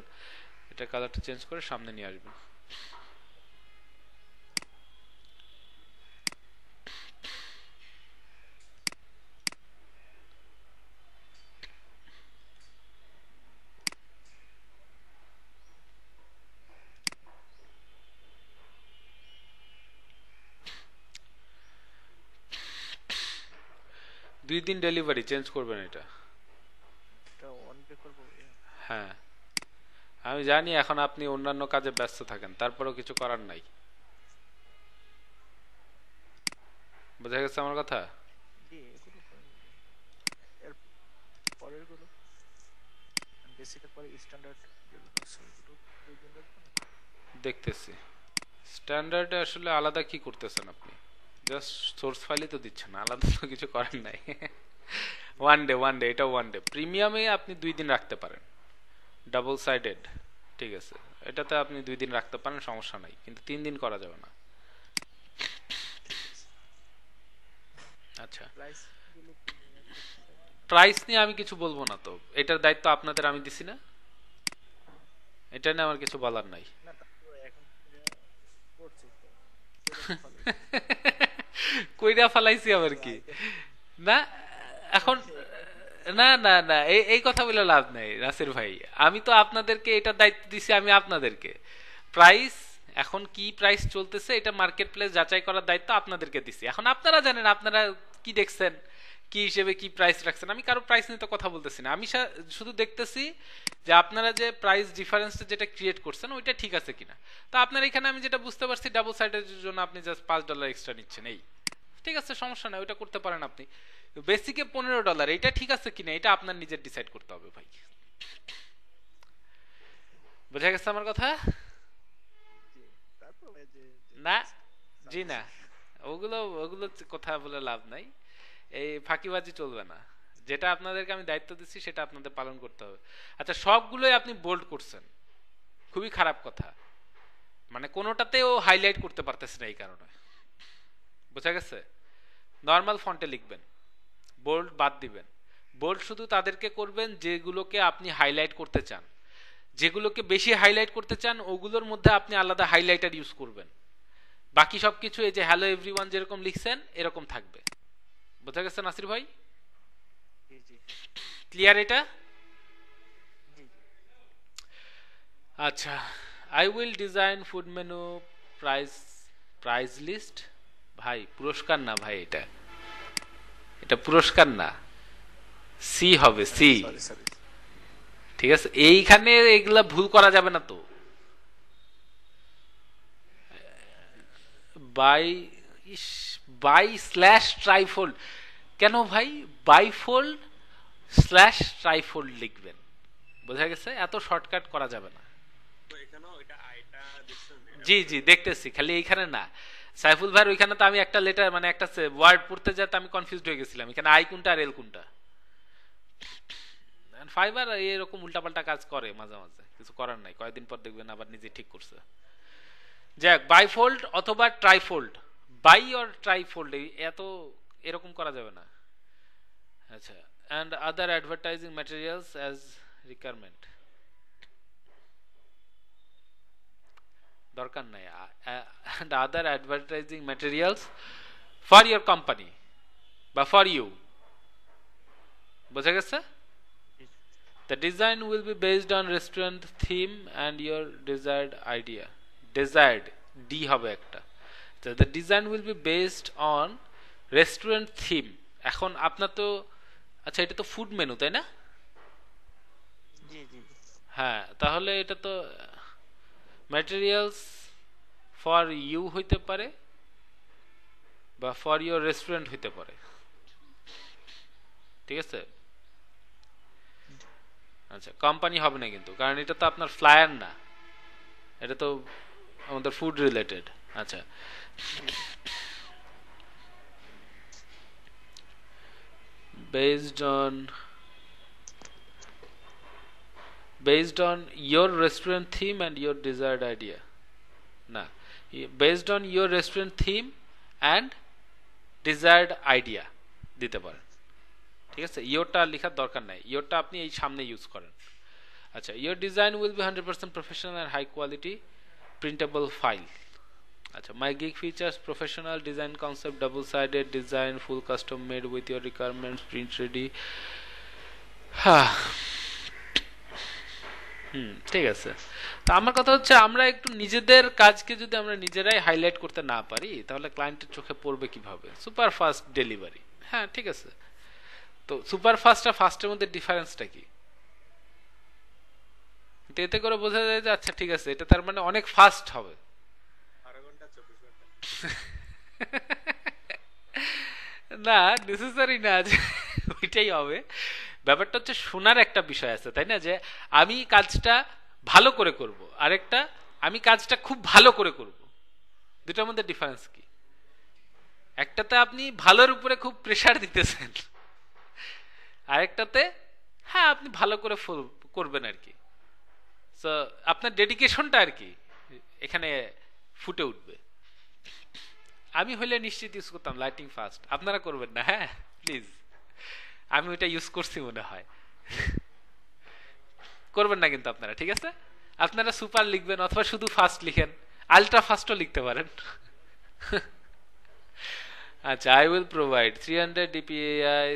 এটা কালারটা চেঞ্জ করে সামনে নিয়ে আসবেন। 2 দিন ডেলিভারি, চেঞ্জ করবেন এটা। এটা অন পে করবো। হ্যাঁ আমি জানি এখন আপনি অন্যান্য কাজে ব্যস্ত থাকেন, তারপরেও কিছু করার নাই। বোঝা গেছে আমার কথা? জি এগুলো এর পরের গুলো বেসিকের পরে স্ট্যান্ডার্ড যেগুলো আছে ওগুলো 2 দিন রাখবো না? দেখতেছি স্ট্যান্ডার্ডে আসলে আলাদা কি করতেছেন আপনি? জাস্ট সোর্স ফাইলই তো দিচ্ছেন, আলাদা তো কিছু করেন নাই। ওয়ান ডে এটা ওয়ান ডে। প্রিমিয়ামে আপনি 2 দিন রাখতে পারেন, ডাবল সাইডেড, ঠিক আছে, এটাতে আপনি 2 দিন রাখতে পারেন, সমস্যা নাই, কিন্তু 3 দিন করা যাবে না। আচ্ছা প্রাইস গুলো কি প্রাইস নিয়ে আমি কিছু বলবো না, তো এটার দায়িত্ব আপনাদের আমি দিছি না, এটা নিয়ে আমার কিছু বলার নাই। না তারপর এখন যা করছি তো কইরা ফালাইছি আবার কি না এখন, না না না এই কথা বলে লাভ নাই নাসির ভাই, আমি তো আপনাদেরকে এটা দায়িত্ব দিছি, আমি আপনাদেরকে প্রাইস এখন কি প্রাইস চলতেছে এটা মার্কেট প্লেস যাচাই করার দায়িত্ব আপনাদেরকে দিছি। এখন আপনারা জানেন আপনারা কি দেখছেন, কি হিসেবে কি প্রাইস রাখছেন, আমি কারো প্রাইস নিয়ে তো কথা বলতেছি না, আমি শুধু দেখতেছি যে আপনারা যে প্রাইস ডিফারেন্সটা যেটা ক্রিয়েট করছেন ওইটা ঠিক আছে কিনা। তো আপনার এখানে আমি যেটা বুঝতে পারছি ডাবল সাইডের জন্য আপনি জাস্ট $5 এক্সট্রা নিচ্ছেন, এই ঠিক আছে, সমস্যা নাই, ওইটা করতে পারেন আপনি। বেসিকে $15, এটা ঠিক আছে কিনা এটা আপনার নিজের ডিসাইড করতে হবে ভাই। বোঝা গেছে আমার কথা? তারপর না জি না, ওগুলো ওগুলো কথা বলে লাভ নাই, এই ফাঁকিবাজি চলবে না, যেটা আপনাদেরকে আমি দায়িত্ব দিচ্ছি সেটা আপনাদের পালন করতে হবে। আচ্ছা সবগুলোই আপনি বোল্ড করছেন, খুবই খারাপ কথা, মানে কোনোটাতেও হাইলাইট করতে পারতেছে না, এই কারণে। বোঝা গেছে? নর্মাল ফন্টে লিখবেন, বোল্ড বাদ দিবেন। বোল্ড শুধু তাদেরকে করবেন যেগুলোকে আপনি হাইলাইট করতে চান, যেগুলোকে বেশি হাইলাইট করতে চান ওগুলোর মধ্যে আপনি আলাদা হাইলাইটার ইউজ করবেন। বাকি সবকিছু এই যে হ্যালো এভরিওয়ান যেরকম লিখছেন এরকম থাকবে। বোঝা গেছে নাসির ভাই? জি জি ক্লিয়ার এটা? জি আচ্ছা, I will design food menu price list. ভাই পুরস্কার না ভাই, এটা এটা পুরস্কার না, সি হবে, সি, সরি সরি ঠিক আছে, এইখানে এগুলা ভুল করা যাবে না তো। বাই বাই স্ল্যাশ ট্রাইফোল্ড কেন ভাই? বাইফোল্ড স্ল্যাশ ট্রাইফোল্ড লিখবেন, বোঝা গেছে? এত শর্টকাট করা যাবে না। তো এখানেও এটা আইটা দেখছেন? জি জি দেখতেছি, খালি এইখানে না, সাইফুল ভাইয়ের ওইখানে তো আমি একটা লেটার মানে একটা ওয়ার্ড পড়তে যেতে আমি কনফিউজড হয়ে গেছিলাম, এখানে আই কোনটা আর এল কোনটা। ফাইবার এরকম উল্টাপাল্টা কাজ করে মাঝে মাঝে, কিছু করার নাই, কয়েকদিন পর দেখবেন আবার নিজে ঠিক করছে। যাক, বাইফোল্ড অথবা ট্রাইফোল্ড, বাই অর ট্রাইফোল্ড, এত এরকম করা যাবে না। আচ্ছা, and other advertising materials as requirement, দরকার নাই, and other advertising materials for your company বা for you, বোঝা গেছে? The design will be based on restaurant theme and your desired idea. Desired D হবে একটা। So the design will be based on restaurant theme. এখন আপনার তো আচ্ছা এটা তো ফুড মেনু তাই না? জি জি হ্যাঁ, তাহলে এটা তো materials for you হইতে পারে বা for your restaurant হইতে পারে, ঠিক আছে? আচ্ছা, কোম্পানি হবে না কিন্তু, কারণ এটা তো আপনার ফ্লায়ার না, এটা তো আমাদের ফুড রিলেটেড। আচ্ছা, based on your restaurant theme and your desired idea, না, based on your restaurant theme and desired idea দিতে পারেন, ঠিক আছে? ইয়োরটা লেখার দরকার নাই, ইয়োরটা আপনি এই সামনে ইউজ করেন। আচ্ছা, your design will be 100% professional and high quality printable file. আচ্ছা, my gig features professional design concept, double sided design, full custom made with your requirements, print ready. ঠিক আছে। তা আমার কথা হচ্ছে আমরা একটু নিজেদের কাজকে যদি আমরা নিজেরাই হাইলাইট করতে না পারি তাহলে ক্লায়েন্টের চোখে পড়বে কিভাবে? সুপার ফাস্ট ডেলিভারি, হ্যাঁ ঠিক আছে, তো সুপার ফাস্ট আর ফাস্টের মধ্যে ডিফারেন্সটা কি? তো এতে করে বোঝা যায় যে আচ্ছা ঠিক আছে, এটা তার মানে অনেক ফাস্ট হবে। 12 ঘন্টা 24 ঘন্টা না, নেসেসারি না যে ওইটাই হবে। ব্যাপারটা হচ্ছে শোনার একটা বিষয় আছে, তাই না? যে আমি কাজটা ভালো করে করব, আরেকটা আমি কাজটা খুব ভালো করে করব, দুটার মধ্যে ডিফারেন্স কি? একটাতে আপনি ভালোর উপরে খুব প্রেসার দিতেছেন, আরেকটাতে হ্যাঁ আপনি ভালো করে করবেন আর কি। সো আপনার ডেডিকেশনটা আর কি এখানে ফুটে উঠবে। আমি হলে নিশ্চিত ইউজ করতাম লাইটিং ফাস্ট, আপনারা করবেন না, হ্যাঁ প্লিজ। আমি ওইটা ইউজ করছি মনে হয়, করবেন না কিন্তু আপনারা, ঠিক আছে? আপনারা সুপার লিখবেন অথবা শুধু ফাস্ট লিখেন, আলট্রা ফাস্টও লিখতে পারেন। আচ্ছা, I will provide 300 dpi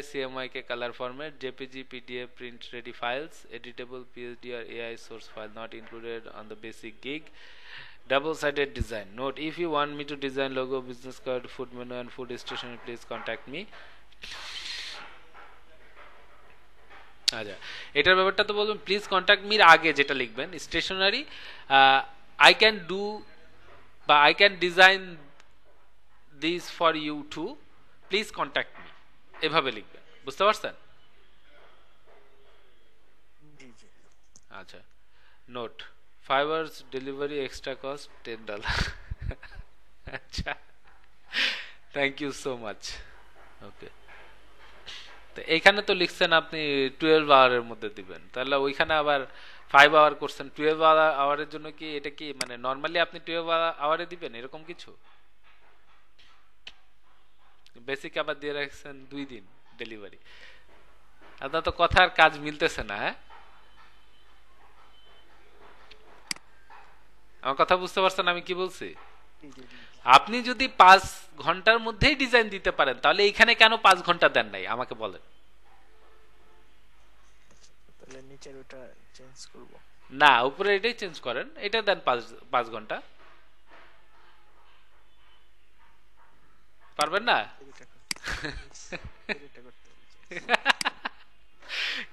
CMYK color format, JPG, PDF, print ready files, editable PSD or AI source file not included on the basic gig, double-sided design. Note: if you want me to design logo, business card, food menu and food stationery, please contact me. আচ্ছা, এটার ব্যাপারটা তো বলবেন please contact Mir আগে যেটা লিখবেন stationery, I can do বা I can design this for you too, please contact me, এভাবে লিখবেন। বুঝতে পারছেন? জি জি। আচ্ছা, note: Fiverr's delivery extra cost $10। আচ্ছা, thank you so much. Okay, তো এইখানে তো লিখছেন আপনি 12 আওয়ারের মধ্যে দিবেন, তাহলে ওইখানে আবার 5 আওয়ার করছেন। 12 আওয়ারের জন্য কি এটা কি মানে নর্মালি আপনি 12 আওয়ারে দিবেন এরকম কিছু? বেসিক আবার দিয়ে রাখছেন 2 দিন ডেলিভারি। আপনার তো কথার কাজ মিলতেছে না, হ্যাঁ? আমার কথা বুঝতে পারছেন আমি কি বলছি? আপনি যদি 5 ঘন্টার মধ্যেই ডিজাইন দিতে পারেন তাহলে এইখানে কেন 5 ঘন্টা দেন নাই আমাকে বলেন। তাহলে নিচের ওটা চেঞ্জ করব না, উপরে এটাই চেঞ্জ করেন, এটা দেন 5 ঘন্টা। পারবেন না?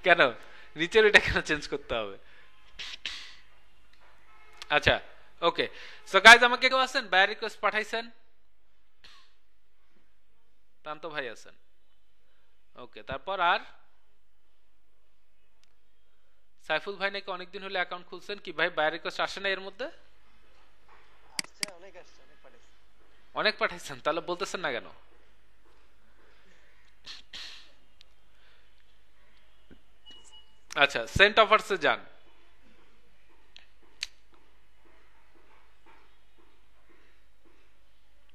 কেন নিচের এটা কেন চেঞ্জ করতে হবে? আচ্ছা, ওকে। সো গাইজ, আমাকে কেউ আছেন বায়ার রিকোয়েস্ট পাঠাইছেন? তান্ত ভাই আছেন, ওকে। তারপর আর সাইফুল ভাই নাকি অনেকদিন হলে অ্যাকাউন্ট খুলছেন, কি ভাই বায়ার রিকোয়েস্ট আসে না এর মধ্যে? আসছে, অনেক পাঠাইছে। অনেক পাঠাইছেন, তাহলে বলতেছেন না কেন? আচ্ছা, সেন্ট অফার্সে যান।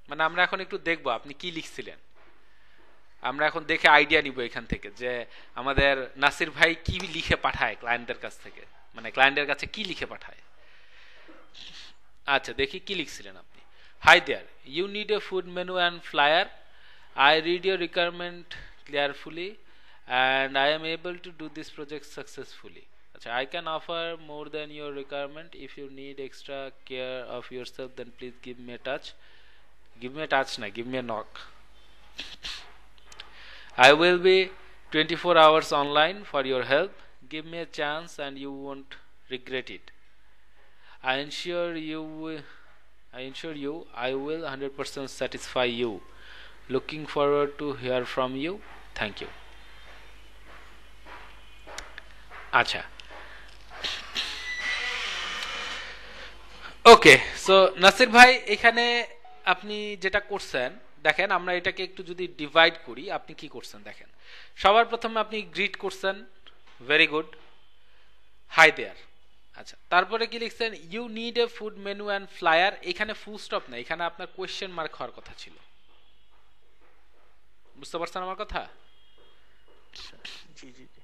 মানে আমরা এখন একটু দেখবো আপনি কি লিখছিলেন, আমরা এখন দেখে আইডিয়া নিব এখান থেকে যে আমাদের নাসির ভাই কি লিখে পাঠায় ক্লায়েন্টদের কাছ থেকে, মানে ক্লায়েন্টের কাছে কি লিখে পাঠায়। আচ্ছা, দেখি কি লিখছিলেন আপনি। Hi there, you need a food menu and flyer, I read your requirement clearfully and I am able to do this project successfully. Achha, I can offer more than your requirement. If you need extra care of yourself, then please give me a touch. Give me a touch na, give me a knock. I will be 24 hours online for your help. Give me a chance and you won't regret it. I ensure you I will 100% satisfy you. Looking forward to hear from you. Thank you. আচ্ছা, ওকে। So Nasir ভাই, এখানে আপনি যেটা করছেন দেখেন, আমরা এটাকে একটু যদি ডিভাইড করি, আপনি কি করছেন দেখেন। সবার প্রথমে আপনি গ্রিট করছেন, ভেরি গুড, হাই দেয়ার। আচ্ছা, তারপরে কি লিখছেন? You need a food menu and flyer. এখানে ফুল স্টপ না, এখানে আপনার কোয়েশ্চেন মার্ক হওয়ার কথা ছিল। বুঝতে পারছেন আমার কথা? জি জি জি।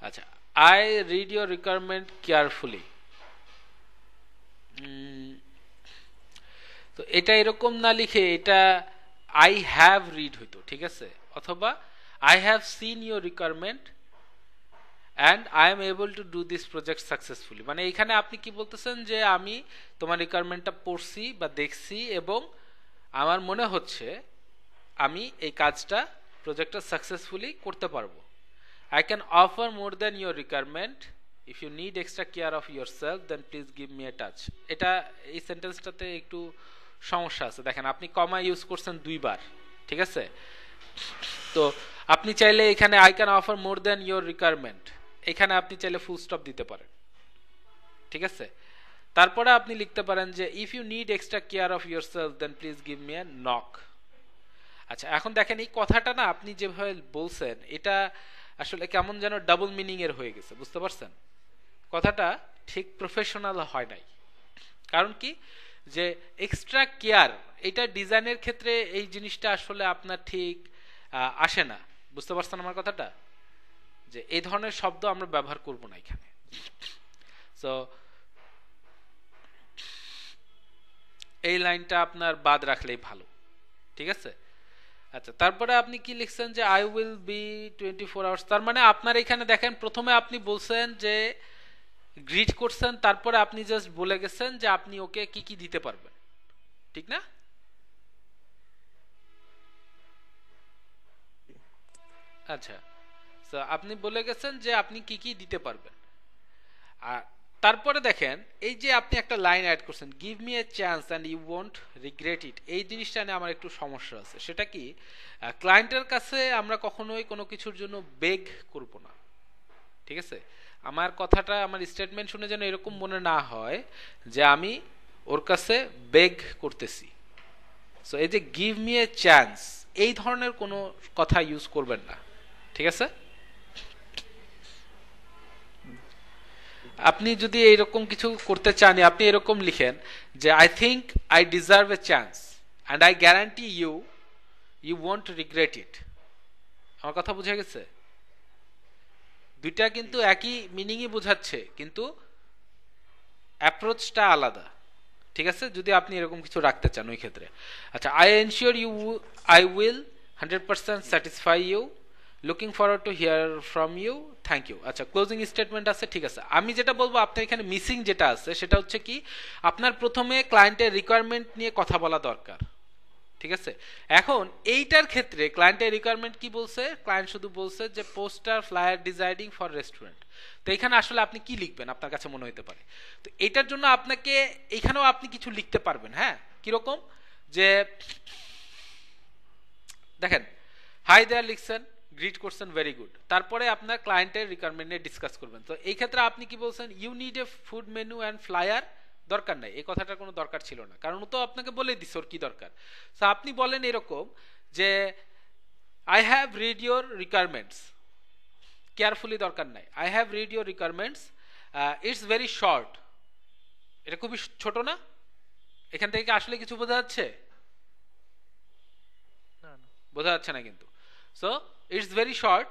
আচ্ছা, I read your requirement carefully. তো এটা এরকম না লিখে এটা I have read হইতো, ঠিক আছে? অথবা I have seen your requirement and I am able to do this project successfully. মানে এখানে আপনি কি বলতেছেন যে আমি তোমার রিকোয়ারমেন্টটা পড়ছি বা দেখছি এবং আমার মনে হচ্ছে আমি এই কাজটা প্রজেক্টটা সাকসেসফুলি করতে পারবো। I can offer more than your requirement. If you need extra care of yourself, then please give me a touch. এটা এই সেন্টেন্সটাতে একটু সমস্যা আছে। দেখেন আপনি কমা ইউজ করছেন দুইবার, ঠিক আছে? তো আপনি চাইলে এখানে I can offer more than your requirement, এখানে আপনি চাইলে ফুল স্টপ দিতে পারেন, ঠিক আছে? তারপরে আপনি লিখতে পারেন যে if you need extra care of yourself, then please give me a knock. আচ্ছা, এখন দেখেন এই কথাটা না আপনি যেভাবে বলছেন এটা আসলে কেমন যেন ডাবল মিনিং এর হয়ে গেছে, বুঝতে পারছেন? কথাটা ঠিক প্রফেশনাল হয় নাই। কারণ কি, যে এক্সট্রা কেয়ার এটা ডিজাইনের ক্ষেত্রে এই জিনিসটা আসলে আপনার ঠিক আসে না, বুঝতে পারছেন আমার কথাটা? যে এই ধরনের শব্দ আমরা ব্যবহার করব না এখানে। সো এই লাইনটা আপনার বাদ রাখলেই ভালো, ঠিক আছে? আচ্ছা, তারপরে আপনি কি লিখছেন যে আই উইল বি 24 আওয়ার্স। তার মানে আপনার এখানে দেখেন প্রথমে আপনি বলছেন যে গ্রিট করছেন, তারপরে আপনি জাস্ট বলে গেছেন যে আপনি ওকে কি কি দিতে পারবেন, ঠিক না? আচ্ছা, তো আপনি বলে গেছেন যে আপনি কি কি দিতে পারবেন। আর তারপরে দেখেন এই যে আপনি একটা লাইন অ্যাড করছেন, give me a chance and you won't regret it. এই জিনিসটা নিয়ে আমার একটু সমস্যা আছে। সেটা কি, ক্লায়েন্টের কাছে আমরা কখনোই কোনো কিছুর জন্য বেগ করব না, ঠিক আছে? আমার কথাটা, আমার স্টেটমেন্ট শুনে যেন এরকম মনে না হয় যে আমি ওর কাছে বেগ করতেছি। সো এই যে গিভ মি এ চান্স, এই ধরনের কোনো কথা ইউজ করবেন না, ঠিক আছে? আপনি যদি এইরকম কিছু করতে চান, আপনি এরকম লিখেন যে I think I deserve a chance and I guarantee you you won't regret it. আমার কথা বুঝে গেছে? দুইটা কিন্তু একই মিনিংই বোঝাচ্ছে, কিন্তু অ্যাপ্রোচটা আলাদা, ঠিক আছে? যদি আপনি এরকম কিছু রাখতে চান ওই ক্ষেত্রে। আচ্ছা, I ensure you I will 100% satisfy you, looking forward to hear from you, thank you. আচ্ছা, ক্লোজিং স্টেটমেন্ট আছে, ঠিক আছে? আমি যেটা বলবো আপনার এখানে মিসিং যেটা আছে সেটা হচ্ছে কি, আপনার প্রথমে ক্লায়েন্টের রিকোয়ারমেন্ট নিয়ে কথা বলা দরকার, ঠিক আছে? এখন এইটার ক্ষেত্রে ক্লায়েন্টের রিকোয়ারমেন্ট কি বলছে? ক্লায়েন্ট শুধু বলছে যে poster flyer designing for restaurant. তো এখানে আসলে আপনি কি লিখবেন আপনার কাছে মনে হতে পারে? তো এটার জন্য আপনাকে এখানেও আপনি কিছু লিখতে পারবেন। হ্যাঁ, কিরকম, যে দেখেন হাই দেয়ার লিখছেন, গ্রিট করছেন, ভেরি গুড, তারপরে আপনার ক্লায়েন্টের রিকোয়ারমেন্ট নিয়ে ডিসকাস করবেন। তো এই ক্ষেত্রে আপনি কি বলছেন, you need a food menu and flyer. দরকার নাই, এই কথাটার কোনো দরকার ছিল না, কারণ ও তো আপনাকে বলে দিচ্ছে ওর কি দরকার। তো আপনি বলেন এরকম যে I have read your requirements, carefully দরকার নাই, I have read your requirements, it's very short. এটা খুবই ছোট না? এখান থেকে আসলে কিছু বোঝা যাচ্ছে? বোঝা যাচ্ছে না কিন্তু। So it's very short,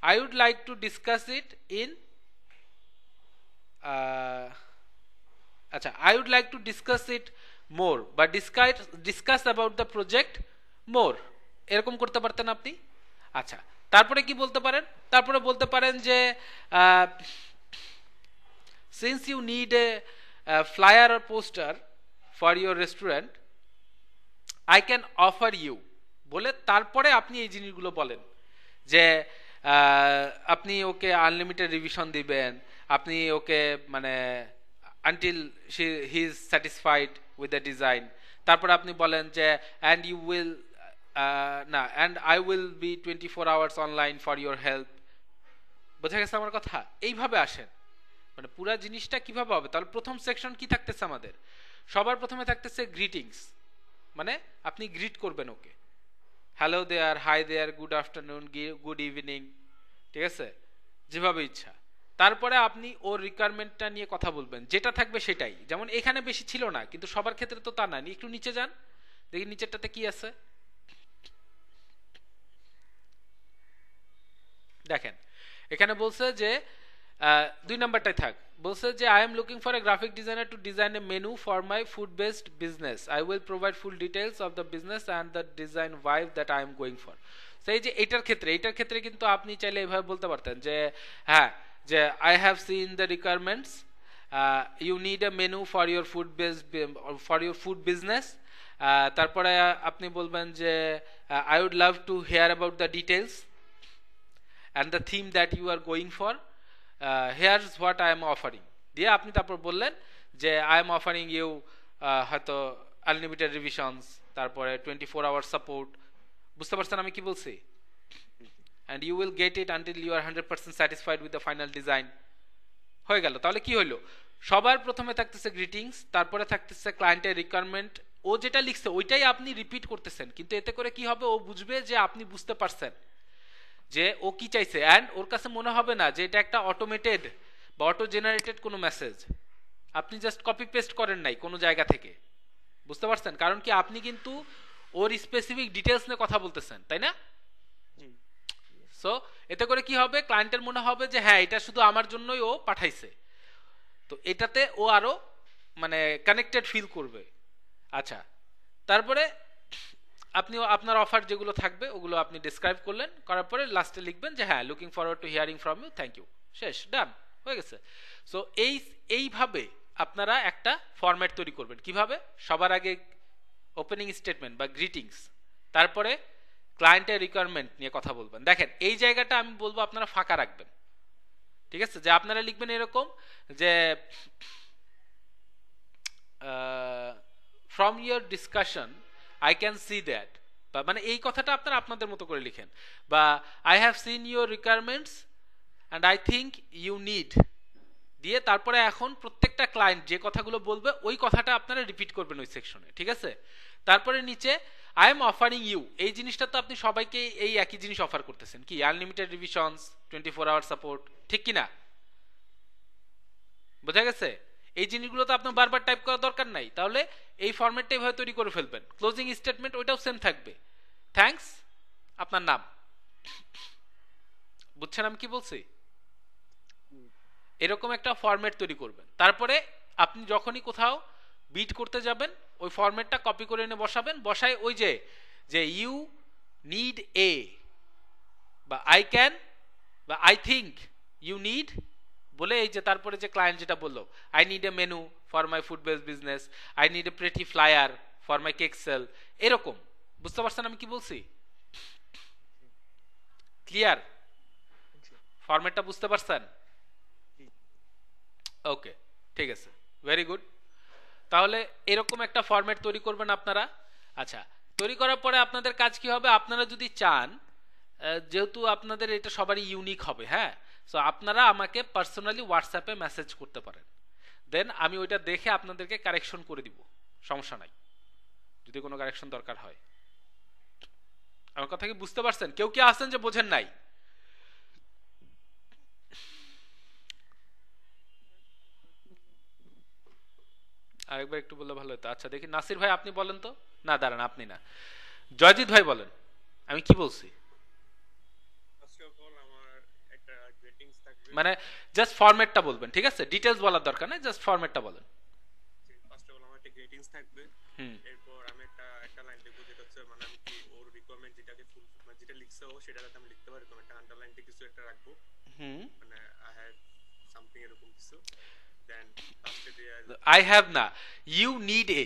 I would like to discuss it in আচ্ছা, I would like to discuss it more বা discuss about the project more, এরকম করতে পারতেন আপনি। আচ্ছা, তারপরে কি বলতে পারেন? তারপরে বলতে পারেন যে since you need a flyer or poster for your restaurant, I can offer you, বলে তারপরে আপনি এই জিনিসগুলো বলেন যে আপনি ওকে আনলিমিটেড রিভিশন দিবেন, আপনি ওকে মানে until he is satisfied with the design. তারপরে আপনি বলেন যে অ্যান্ড ইউ উইল না, and I will be 24 hours online for your help. বোঝা গেছে আমার কথা? এইভাবে আসেন, মানে পুরা জিনিসটা কিভাবে হবে? তাহলে প্রথম সেকশন কি থাকতেছে আমাদের? সবার প্রথমে থাকতেছে গ্রিটিংস, মানে আপনি গ্রিট করবেন okay, hello there, hi there, good afternoon, good evening, ঠিক আছে, যেভাবে ইচ্ছা। তারপরে আপনি ওর রিকোয়ারমেন্টটা নিয়ে কথা বলবেন, যেটা থাকবে সেটাই। যেমন এখানে বেশি ছিল না, কিন্তু সবার ক্ষেত্রে তো তা না। একটু নিচে যান, দেখি নিচেরটাতে কি আছে। দেখেন এখানে বলছে যে 2 নাম্বারটাই থাক, বলছে যে I am looking for a graphic designer to design a menu for my food based business, I will provide full details of the business and the design vibe that I am going for. সেই যে এইটার ক্ষেত্রে কিন্তু আপনি চাইলে এইভাবে বলতে পারতেন যে হ্যাঁ, যে I have seen the requirements, you need a menu for your food business. তারপরে আপনি বলবেন যে I would love to hear about the details, and the theme that you are going for, here's what I am offering দিয়ে আপনি তারপর বললেন যে I am offering you হয়তো আনলিমিটেড রিভিশনস, তারপরে 24 আওয়ার সাপোর্ট। বুঝতে পারছেন আমি কি বলছি? and you will get it until you are 100% satisfied with the final design। হয়ে গেল। তাহলে কি হলো, সবার প্রথমে থাকতেছে গ্রিটিংস, তারপরে থাকতেছে ক্লায়েন্টের রিকোয়ারমেন্ট, ও যেটা লিখছে ওইটাই আপনি রিপিট করতেছেন, কিন্তু এতে করে কি হবে, ও বুঝবে যে আপনি বুঝতে পারছেন যে ও কি চাইছে, অ্যান্ড ওর কাছে মনে হবে না যে এটা একটা অটোমেটেড বা অটো জেনারেটেড কোনো মেসেজ, আপনি জাস্ট কপি পেস্ট করেন নাই কোনো জায়গা থেকে। বুঝতে পারছেন? কারণ কি আপনি কিন্তু ওর স্পেসিফিক ডিটেলস নিয়ে কথা বলতেছেন, তাই না? সো এতে করে কি হবে, ক্লায়েন্টের মনে হবে যে হ্যাঁ এটা শুধু আমার জন্যই ও পাঠাইছে, তো এটাতে ও আরো মানে কানেক্টেড ফিল করবে। আচ্ছা, তারপরে আপনি আপনার অফার যেগুলো থাকবে ওগুলো আপনি ডিসক্রাইব করলেন, করার পরে লাস্টে লিখবেন যে হ্যাঁ looking forward to hearing from you, thank you, শেষ, ডান, হয়ে গেছে। সো এইভাবে আপনারা একটা ফরম্যাট তৈরি করবেন। কিভাবে? সবার আগে ওপেনিং স্টেটমেন্ট বা গ্রিটিংস, তারপরে ক্লায়েন্টের রিকোয়ারমেন্ট নিয়ে কথা বলবেন। দেখেন এই জায়গাটা আমি বলবো আপনারা ফাঁকা রাখবেন, ঠিক আছে? যে আপনারা লিখবেন এরকম যে from your discussion I can see that, বা মানে এই কথাটা আপনারা আপনাদের মতো করে লিখেন, বা I have seen your requirements and I think you need দিয়ে তারপরে এখন প্রত্যেকটা ক্লায়েন্ট যে কথাগুলো বলবে ওই কথাটা আপনারা রিপিট করবেন ওই সেকশনে, ঠিক আছে? তারপরে নিচে আই এম অফারিং ইউ, এই জিনিসটা তো আপনি সবাইকে এই একই জিনিস অফার করতেছেন, কি আনলিমিটেড রিভিশনস, 24 আওয়ার সাপোর্ট, ঠিক কি না? বোঝা গেছে? এই জিনিসগুলো তো আপনার বারবার টাইপ করার দরকার নাই, তাহলে এই ফরম্যাটটা এইভাবে তৈরি করে ফেলবেন। ক্লোজিং স্টেটমেন্ট ওইটাও সেম থাকবে, থ্যাঙ্কস, আপনার নাম। বুঝছেন আমি কি বলছি? এরকম একটা ফরম্যাট তৈরি করবেন। তারপরে আপনি যখনই কোথাও বিট করতে যাবেন ওই ফরম্যাটটা কপি করে এনে বসাবেন, বসায় ওই যে ইউ নিড এ বা আই ক্যান বা আই থিঙ্ক ইউ নিড বলে এই যে তারপরে যে ক্লায়েন্ট যেটা বললো, I need a menu for my food based business, I need a pretty flyer for my cake sale, এরকম। বুঝতে পারছেন আমি কি বলছি? ক্লিয়ার? ফরম্যাটটা বুঝতে পারছেন? ওকে, ঠিক আছে, ভেরি গুড। তাহলে এরকম একটা ফরম্যাট তৈরি করবেন আপনারা। আচ্ছা, তৈরি করার পরে আপনাদের কাজ কি হবে, আপনারা যদি চান, যেহেতু আপনাদের এটা সবারই ইউনিক হবে, হ্যাঁ, সো আপনারা আমাকে পার্সোনালি হোয়াটসঅ্যাপে মেসেজ করতে পারেন, দেন আমি ওইটা দেখে আপনাদেরকে কারেকশন করে দিব, সমস্যা নাই, যদি কোনো কারেকশন দরকার হয়। আমার কথা কি বুঝতে পারছেন? কেউ কি আছেন যে বোঝেন নাই? আরেকবার একটু বললে ভালো হতো। আচ্ছা দেখি, নাসির ভাই আপনি বলেন তো। না দাঁড়ান, আপনি না, জয়জিৎ ভাই বলেন আমি কি বলছি। ফার্স্ট অফ অল আমার একটা গ্রিটিংস থাকবে, মানে জাস্ট ফরম্যাটটা বলবেন, ঠিক আছে? ডিটেইলস বলার দরকার নেই, জাস্ট ফরম্যাটটা বলেন। ফার্স্ট অফ অল আমার একটা গ্রিটিংস থাকবে, এরপর আমি একটা লাইন লিখবো যেটা হচ্ছে মানে আমি কি ওর রিকোয়ারমেন্ট যেটাকে ফুল মানে যেটা লিখছে ও সেটা যাতে আমি লিখতে পারি, এরকম একটা আন্ডারলাইনটা কিছু একটা রাখবো, মানে আই হ্যাভ সামথিং এরকম কিছু। দেন লাস্টে দিয়ে আই হ্যাভ না, you need a,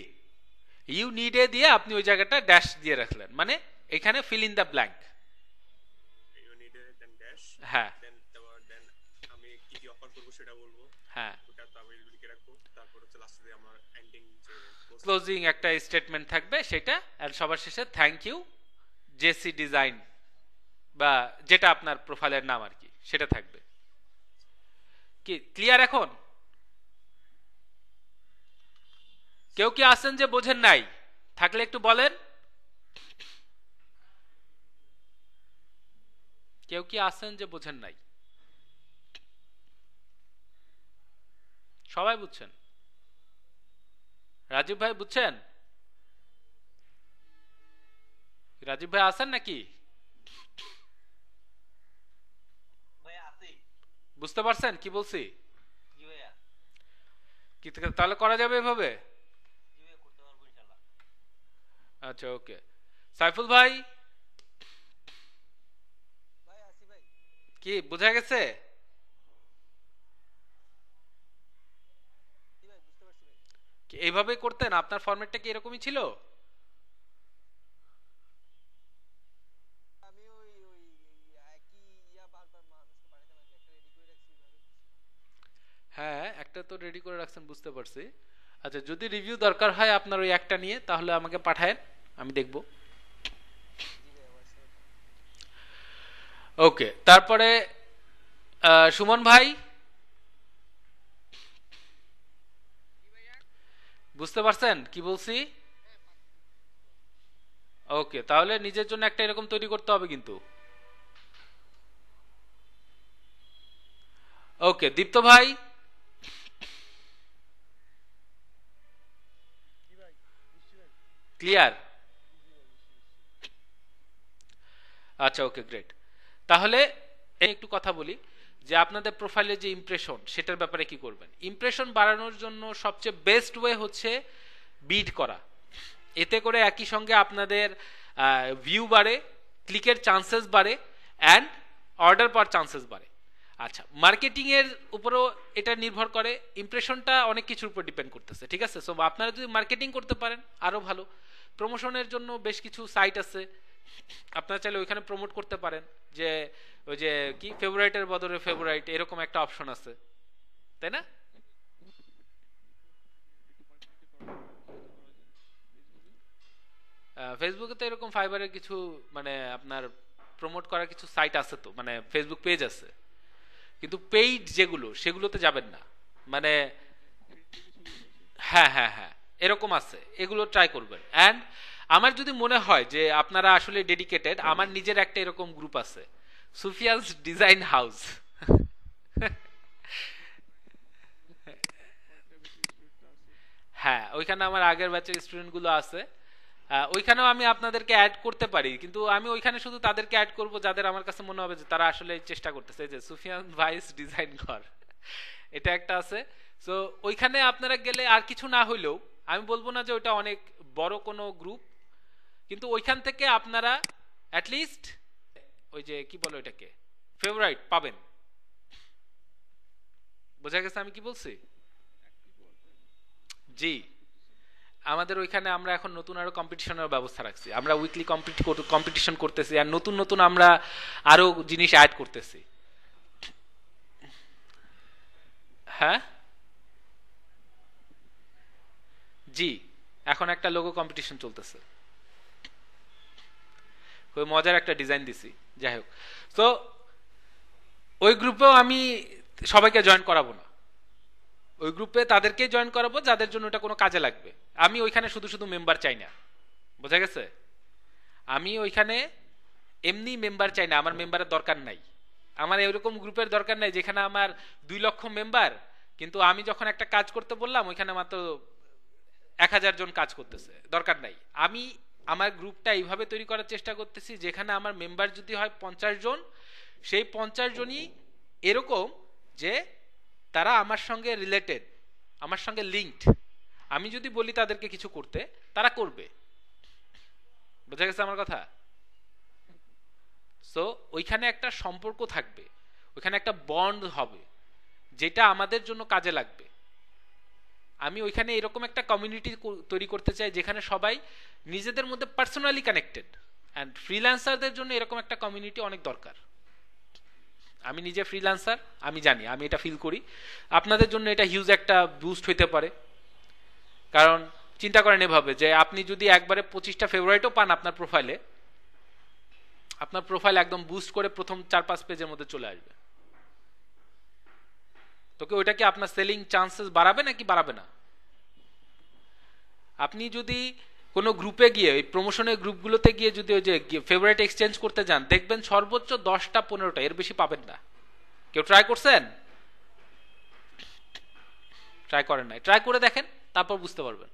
you need a দিয়ে আপনি ওই জায়গাটা ড্যাশ দিয়ে রাখলেন, মানে এখানে fill in the blank. You need a then dash, হ্যাঁ, দেন আমি কি কি অফার করব সেটা বলবো, হ্যাঁ, ওটা তো আমি লিখে রাখবো। তারপর হচ্ছে লাস্টে দিয়ে আমার এন্ডিং যে ক্লোজিং একটা স্টেটমেন্ট থাকবে সেটা, আর সবার শেষে থ্যাংক ইউ জেসি ডিজাইন বা যেটা আপনার প্রোফাইলের নাম আর কি সেটা থাকবে। কি ক্লিয়ার এখন? কেউ কি আছেন যে বোঝেন নাই? থাকলে একটু বলেন। কেউ কি আছেন যে বোঝেন নাই? সবাই বুঝছেন? রাজীব ভাই বুঝছেন? রাজীব ভাই আছেন নাকি? বুঝতে পারছেন কি বলছি? কি তাহলে করা যাবে এভাবে? আচ্ছা ওকে। সাইফুল ভাই ভাই আসি ভাই, কি বোঝা গেছে? জি ভাই বুঝতে পারছি ভাই। কি এইভাবেই করতেন? আপনার ফরম্যাটটা কি এরকমই ছিল? আমি ওই একই বারবার হ্যাঁ, একটা তো রেডি করে রাখছেন বুঝতে পারছি। আচ্ছা, যদি রিভিউ দরকার হয় আপনার ওই একটা নিয়ে, তাহলে আমাকে পাঠায়েন, আমি দেখব। জি ভাই অবশ্যই। ওকে, তারপরে সুমন ভাই, বুঝতে পারছেন কি বলছি? ওকে, তাহলে নিজের জন্য একটা এরকম তৈরি করতে হবে কিন্তু। ওকে, দীপ্ত ভাই, ক্লিয়ার? আচ্ছা, ওকে, গ্রেট। তাহলে একটু কথা বলি যে আপনাদের প্রোফাইলে যে ইমপ্রেশন, সেটার ব্যাপারে কি করবেন। ইমপ্রেশন বাড়ানোর জন্য সবচেয়ে বেস্ট ওয়ে হচ্ছে বিড করা। এতে করে একই সঙ্গে আপনাদের ভিউ বাড়ে, ক্লিকের চান্সেস বাড়ে, অ্যান্ড অর্ডার পাওয়ার চান্সেস বাড়ে। আচ্ছা, মার্কেটিং এর উপরও এটা নির্ভর করে, ইমপ্রেশনটা অনেক কিছুর উপর ডিপেন্ড করতেছে, ঠিক আছে? সো আপনারা যদি মার্কেটিং করতে পারেন আরো ভালো। প্রমোশনের জন্য বেশ কিছু সাইট আছে, আপনারা চাইলে ওইখানে প্রমোট করতে পারেন, যে ওই যে কি ফেভারিটের বদলে ফেভারিট, এরকম একটা অপশন আছে, তাই না? ফেসবুকে তো এরকম ফাইবারের কিছু মানে আপনার প্রমোট করার কিছু সাইট আছে, তো মানে ফেসবুক পেজ আছে, কিন্তু পেইড যেগুলো সেগুলোতে যাবেন না, মানে হ্যাঁ হ্যাঁ হ্যাঁ, এরকম আছে, এগুলো ট্রাই করবেন। অ্যান্ড আমার যদি মনে হয় যে আপনারা আসলে ডেডিকেটেড, আমার নিজের একটা এরকম গ্রুপ আছে, সুফিয়ানস ডিজাইন হাউস। হ্যাঁ, ওইখানে আমার আগের ব্যাচের স্টুডেন্টগুলো আছে, ওইখানেও আমি আপনাদেরকে অ্যাড করতে পারি, কিন্তু আমি ওইখানে শুধু তাদেরকে অ্যাড করব যাদের আমার কাছে মনে হবে যে তারা আসলে চেষ্টা করতেছে। যে সুফিয়ান ভাইস ডিজাইন ঘর, এটা একটা আছে। সো ওইখানে আপনারা গেলে আর কিছু না হইলেও, আমি বলবো না যে ওইটা অনেক বড় কোনো গ্রুপ, কিন্তু ওইখান থেকে আপনারা অ্যাটলিস্ট ওই যে কি বলো ওইটাকে, ফেভারাইট পাবেন। বোঝা গেছে আমি কি বলছি? জি, আমাদের ওইখানে আমরা এখন নতুন আরো কম্পিটিশনের ব্যবস্থা রাখছি, আমরা উইকলি কম্পিটিশন করতেছি, আর নতুন নতুন আমরা আরো জিনিস অ্যাড করতেছি। হ্যাঁ, জি, এখন একটা লোগো কম্পিটিশন চলতেছে, ওই মজার একটা ডিজাইন দিছি। যাই হোক, তো ওই গ্রুপেও আমি সবাইকে জয়েন করাবো না, ওই গ্রুপে তাদেরকেই জয়েন করাবো যাদের জন্য ওটা কোনো কাজে লাগবে। আমি ওইখানে শুধু শুধু মেম্বার চাই না, বোঝা গেছে? আমি ওইখানে এমনি মেম্বার চাই না, আমার মেম্বারের দরকার নাই। আমার এরকম গ্রুপের দরকার নাই যেখানে আমার 2 লক্ষ মেম্বার, কিন্তু আমি যখন একটা কাজ করতে বললাম ওইখানে মাত্র 1000 জন কাজ করতেছে, দরকার নাই। আমি আমার গ্রুপটা এইভাবে তৈরি করার চেষ্টা করতেছি যেখানে আমার মেম্বার যদি হয় 50 জন, সেই 50 জনই এরকম যে তারা আমার সঙ্গে রিলেটেড, আমার সঙ্গে লিঙ্কড। আমি যদি বলি তাদেরকে কিছু করতে, তারা করবে। বোঝা গেছে আমার কথা? সো ওইখানে একটা সম্পর্ক থাকবে, ওইখানে একটা বন্ড হবে যেটা আমাদের জন্য কাজে লাগবে। আমি ওইখানে এরকম একটা কমিউনিটি তৈরি করতে চাই যেখানে সবাই নিজেদের মধ্যে পার্সোনালি কানেক্টেড, অ্যান্ড ফ্রিল্যান্সারদের জন্য এরকম একটা কমিউনিটি অনেক দরকার। আমি নিজে ফ্রিল্যান্সার, আমি জানি, আমি এটা ফিল করি। আপনাদের জন্য এটা হিউজ একটা বুস্ট হইতে পারে, কারণ চিন্তা করেন এভাবে যে আপনি যদি একবারে 25টা ফেভারিটও পান আপনার প্রোফাইলে, আপনার প্রোফাইল একদম বুস্ট করে প্রথম 4-5 পেজের মধ্যে চলে আসবে। তোকে ওইটা কি আপনার সেলিং চান্সেস বাড়াবে নাকি বাড়াবে না? আপনি যদি কোনো গ্রুপে গিয়ে, ওই প্রমোশনের গ্রুপগুলোতে গিয়ে যদি ওই যে ফেভারিট এক্সচেঞ্জ করতে যান, দেখবেন সর্বোচ্চ 10টা 15টা, এর বেশি পাবেন না। কেউ ট্রাই করছেন? ট্রাই করেন নাই? ট্রাই করে দেখেন, তারপর বুঝতে পারবেন।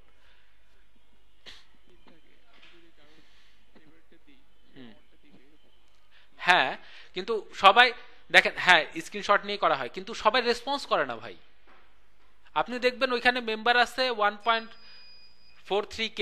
হ্যাঁ, কিন্তু সবাই দেখেন, হ্যাঁ স্ক্রিনশট নিয়ে করা হয়, কিন্তু সবাই রেসপন্স করে না ভাই। আপনি দেখবেন ওইখানে মেম্বার আছে 1.43K,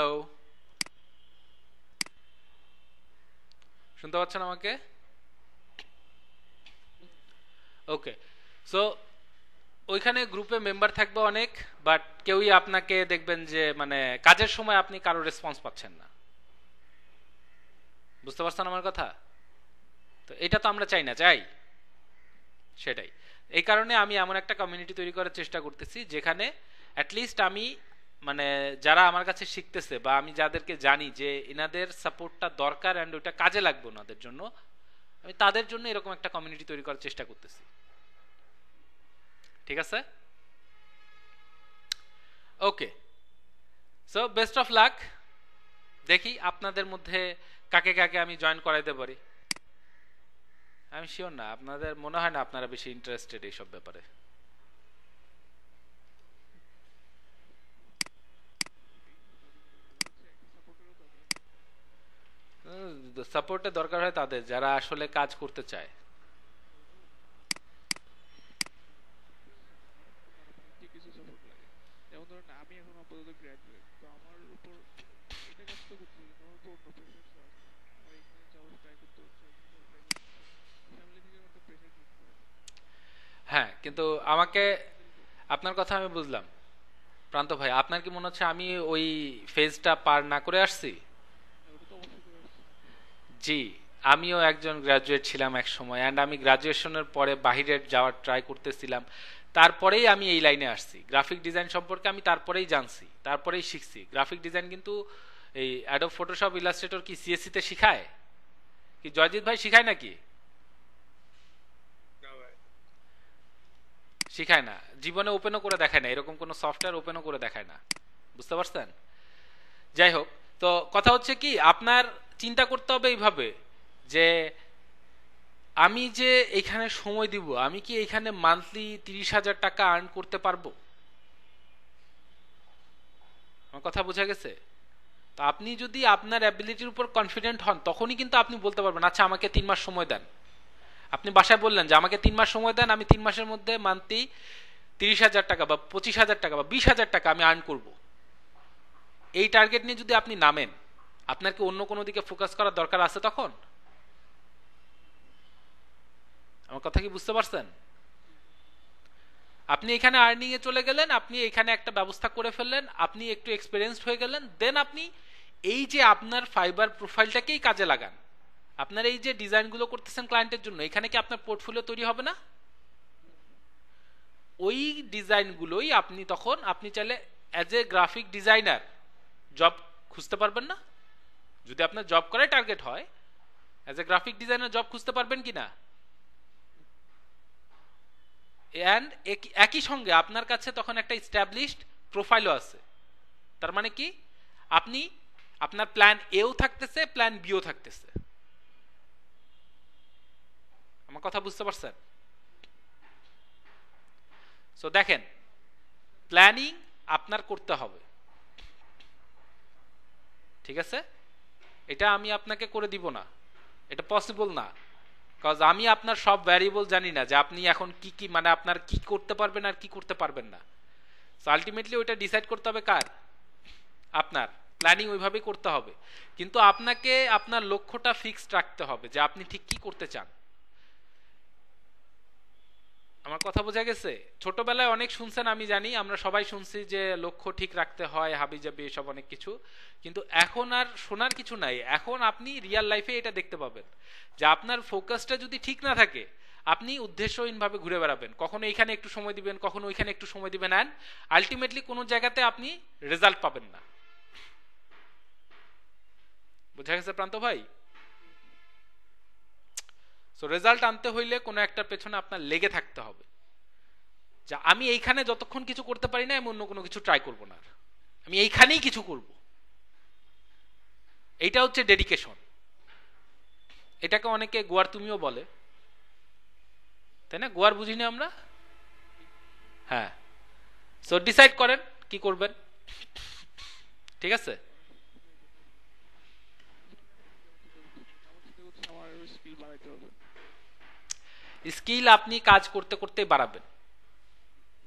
হ্যালো, শুনতে পাচ্ছেন আমাকে? ওকে, সো ওইখানে গ্রুপে মেম্বার থাকবে অনেক, বাট কেউই আপনাকে দেখবেন যে মানে কাজের সময় আপনি কারো রেসপন্স পাচ্ছেন না। বুঝতে পারছেন আমার কথা? তো এটা তো আমরা চাই না, চাই সেটাই। এই কারণে আমি এমন একটা কমিউনিটি তৈরি করার চেষ্টা করতেছি যেখানে অ্যাটলিস্ট আমি মানে যারা আমার কাছে শিখতেছে বা আমি যাদেরকে জানি যে এনাদের সাপোর্টটা দরকার অ্যান্ড ওইটা কাজে লাগবে ওনাদের জন্য, আমি তাদের জন্য এরকম একটা কমিউনিটি তৈরি করার চেষ্টা করতেছি। ঠিক আছে, ওকে, সো বেস্ট অফ লাক। দেখি আপনাদের মধ্যে কাকে কাকে আমি জয়েন করাইতে পারি। আমি শিওর না, আপনাদের মনে হয় না আপনারা বেশি ইন্টারেস্টেড এইসব ব্যাপারে। সাপোর্টের দরকার হয় তাদের যারা আসলে কাজ করতে চায়। কিছু সাপোর্ট লাগে, যেমন ধরেন আমি এখন আপাতত গ্র্যাজুয়েট, তো আমার উপর এটা কাজ তো করতে হবে, আমার উপর অন্য প্রেশার আছে, আমার এখানে যাওয়ার ট্রাই করতে হচ্ছে, ফ্যামিলি থেকে একটা প্রেশার ক্রিয়েট করে। হ্যাঁ, কিন্তু আমাকে আপনার কথা আমি বুঝলাম প্রান্ত ভাই, আপনার কি মনে হচ্ছে আমি ওই ফেজটা পার না করে আসছি? ওটা তো অবশ্যই করে আসছে। জি, আমিও একজন গ্রাজুয়েট ছিলাম এক সময়, অ্যান্ড আমি গ্রাজুয়েশনের পরে বাহিরে যাওয়ার ট্রাই করতেছিলাম। তারপরেই আমি এই লাইনে আসছি। গ্রাফিক ডিজাইন সম্পর্কে আমি তারপরেই জানছি, তারপরেই শিখছি। গ্রাফিক ডিজাইন কিন্তু এই অ্যাডোব ফটোশপ, ইলাস্ট্রেটর কি সিএসসি তে শিখায়? কি জয়জিৎ ভাই শিখায় নাকি? না ভাই, শিখায় না, জীবনে ওপেনও করে দেখায় না, এরকম কোনো সফটওয়্যার ওপেনও করে দেখায় না। বুঝতে পারছেন? যাই হোক, তো কথা হচ্ছে কি, আপনার চিন্তা করতে হবে এইভাবে যে আমি যে এখানে সময় দিব, আমি কি এখানে মান্থলি 30,000 টাকা আর্ন করতে পারবো? আমার কথা বোঝা গেছে? তো আপনি যদি আপনার অ্যাবিলিটির উপর কনফিডেন্ট হন, তখনই কিন্তু আপনি বলতে পারবেন আচ্ছা আমাকে 3 মাস সময় দেন। আপনি বাসায় বললেন যে আমাকে 3 মাস সময় দেন, আমি 3 মাসের মধ্যে মান্থলি 30,000 টাকা বা 25,000 টাকা বা 20,000 টাকা আমি আর্ন করব। এই টার্গেট নিয়ে যদি আপনি নামেন, আপনার কি অন্য কোনো দিকে ফোকাস করার দরকার আছে তখন? আমার কথা কি বুঝতে পারছেন? আপনি এখানে আর্নিং এ চলে গেলেন, আপনি এখানে একটা ব্যবস্থা করে ফেললেন, আপনি একটু এক্সপেরিয়েন্সড হয়ে গেলেন, দেন আপনি এই যে আপনার ফাইবার প্রোফাইলটাকেই কাজে লাগান। আপনার এই যে ডিজাইনগুলো করতেছেন ক্লায়েন্টের জন্য, এখানে কি আপনার পোর্টফোলিও তৈরি হবে না? ওই ডিজাইনগুলোই আপনি তখন আপনি চাইলে as a graphic designer job খুঁজতে পারবেন না? যদি আপনার জব করার টার্গেট হয়, as a graphic designer job খুঁজতে পারবেন কিনা? অ্যান্ড একই সঙ্গে আপনার কাছে তখন একটা এস্টাবলিশড প্রোফাইলও আছে। তার মানে কি, আপনি আপনার প্ল্যান এও থাকতেছে, প্ল্যান বিও থাকতেছে। আমার কথা বুঝতে পারছেন? সো দেখেন, প্ল্যানিং আপনার করতে হবে, ঠিক আছে? এটা আমি আপনাকে করে দিব না, এটা পসিবল না। কজ আমি আপনার সব ভ্যারিয়েবল জানি না যে আপনি এখন কি কি মানে আপনার কি করতে পারবেন আর কি করতে পারবেন না। সো আলটিমেটলি ওইটা ডিসাইড করতে হবে কার? আপনার। প্ল্যানিং ওইভাবেই করতে হবে, কিন্তু আপনাকে আপনার লক্ষ্যটা ফিক্সড রাখতে হবে যে আপনি ঠিক কি করতে চান। আমার কথা বোঝা গেছে? ছোটবেলায় অনেক শুনছেন, আমি জানি, আমরা সবাই শুনছি যে লক্ষ্য ঠিক রাখতে হয়, হাবিজাবি এসব অনেক কিছু, কিন্তু এখন আর শোনার কিছু নাই। এখন আপনি রিয়েল লাইফে এটা দেখতে পাবেন যে আপনার ফোকাসটা যদি ঠিক না থাকে, আপনি উদ্দেশ্যহীনভাবে ঘুরে বেড়াবেন, কখনো এখানে একটু সময় দিবেন, কখনো ওইখানে একটু সময় দিবেন, অ্যান্ড আলটিমেটলি কোনো জায়গাতে আপনি রেজাল্ট পাবেন না। বোঝা গেছে প্রান্ত ভাই? সো রেজাল্ট আনতে হইলে কোনো একটা পেছনে আপনার লেগে থাকতে হবে, যা আমি এইখানে যতক্ষণ কিছু করতে পারি না আমি অন্য কোনো কিছু ট্রাই করব না, আমি এইখানেই কিছু করব। এইটা হচ্ছে ডেডিকেশন। এটাকে অনেকে গোয়ার তুমিও বলে, তাই না? গোয়ার বুঝিনি আমরা? হ্যাঁ। সো ডিসাইড করেন কি করবেন, ঠিক আছে? আমার স্কিল বাড়াইতে হবে। স্কিল আপনি কাজ করতে করতে বাড়াবেন,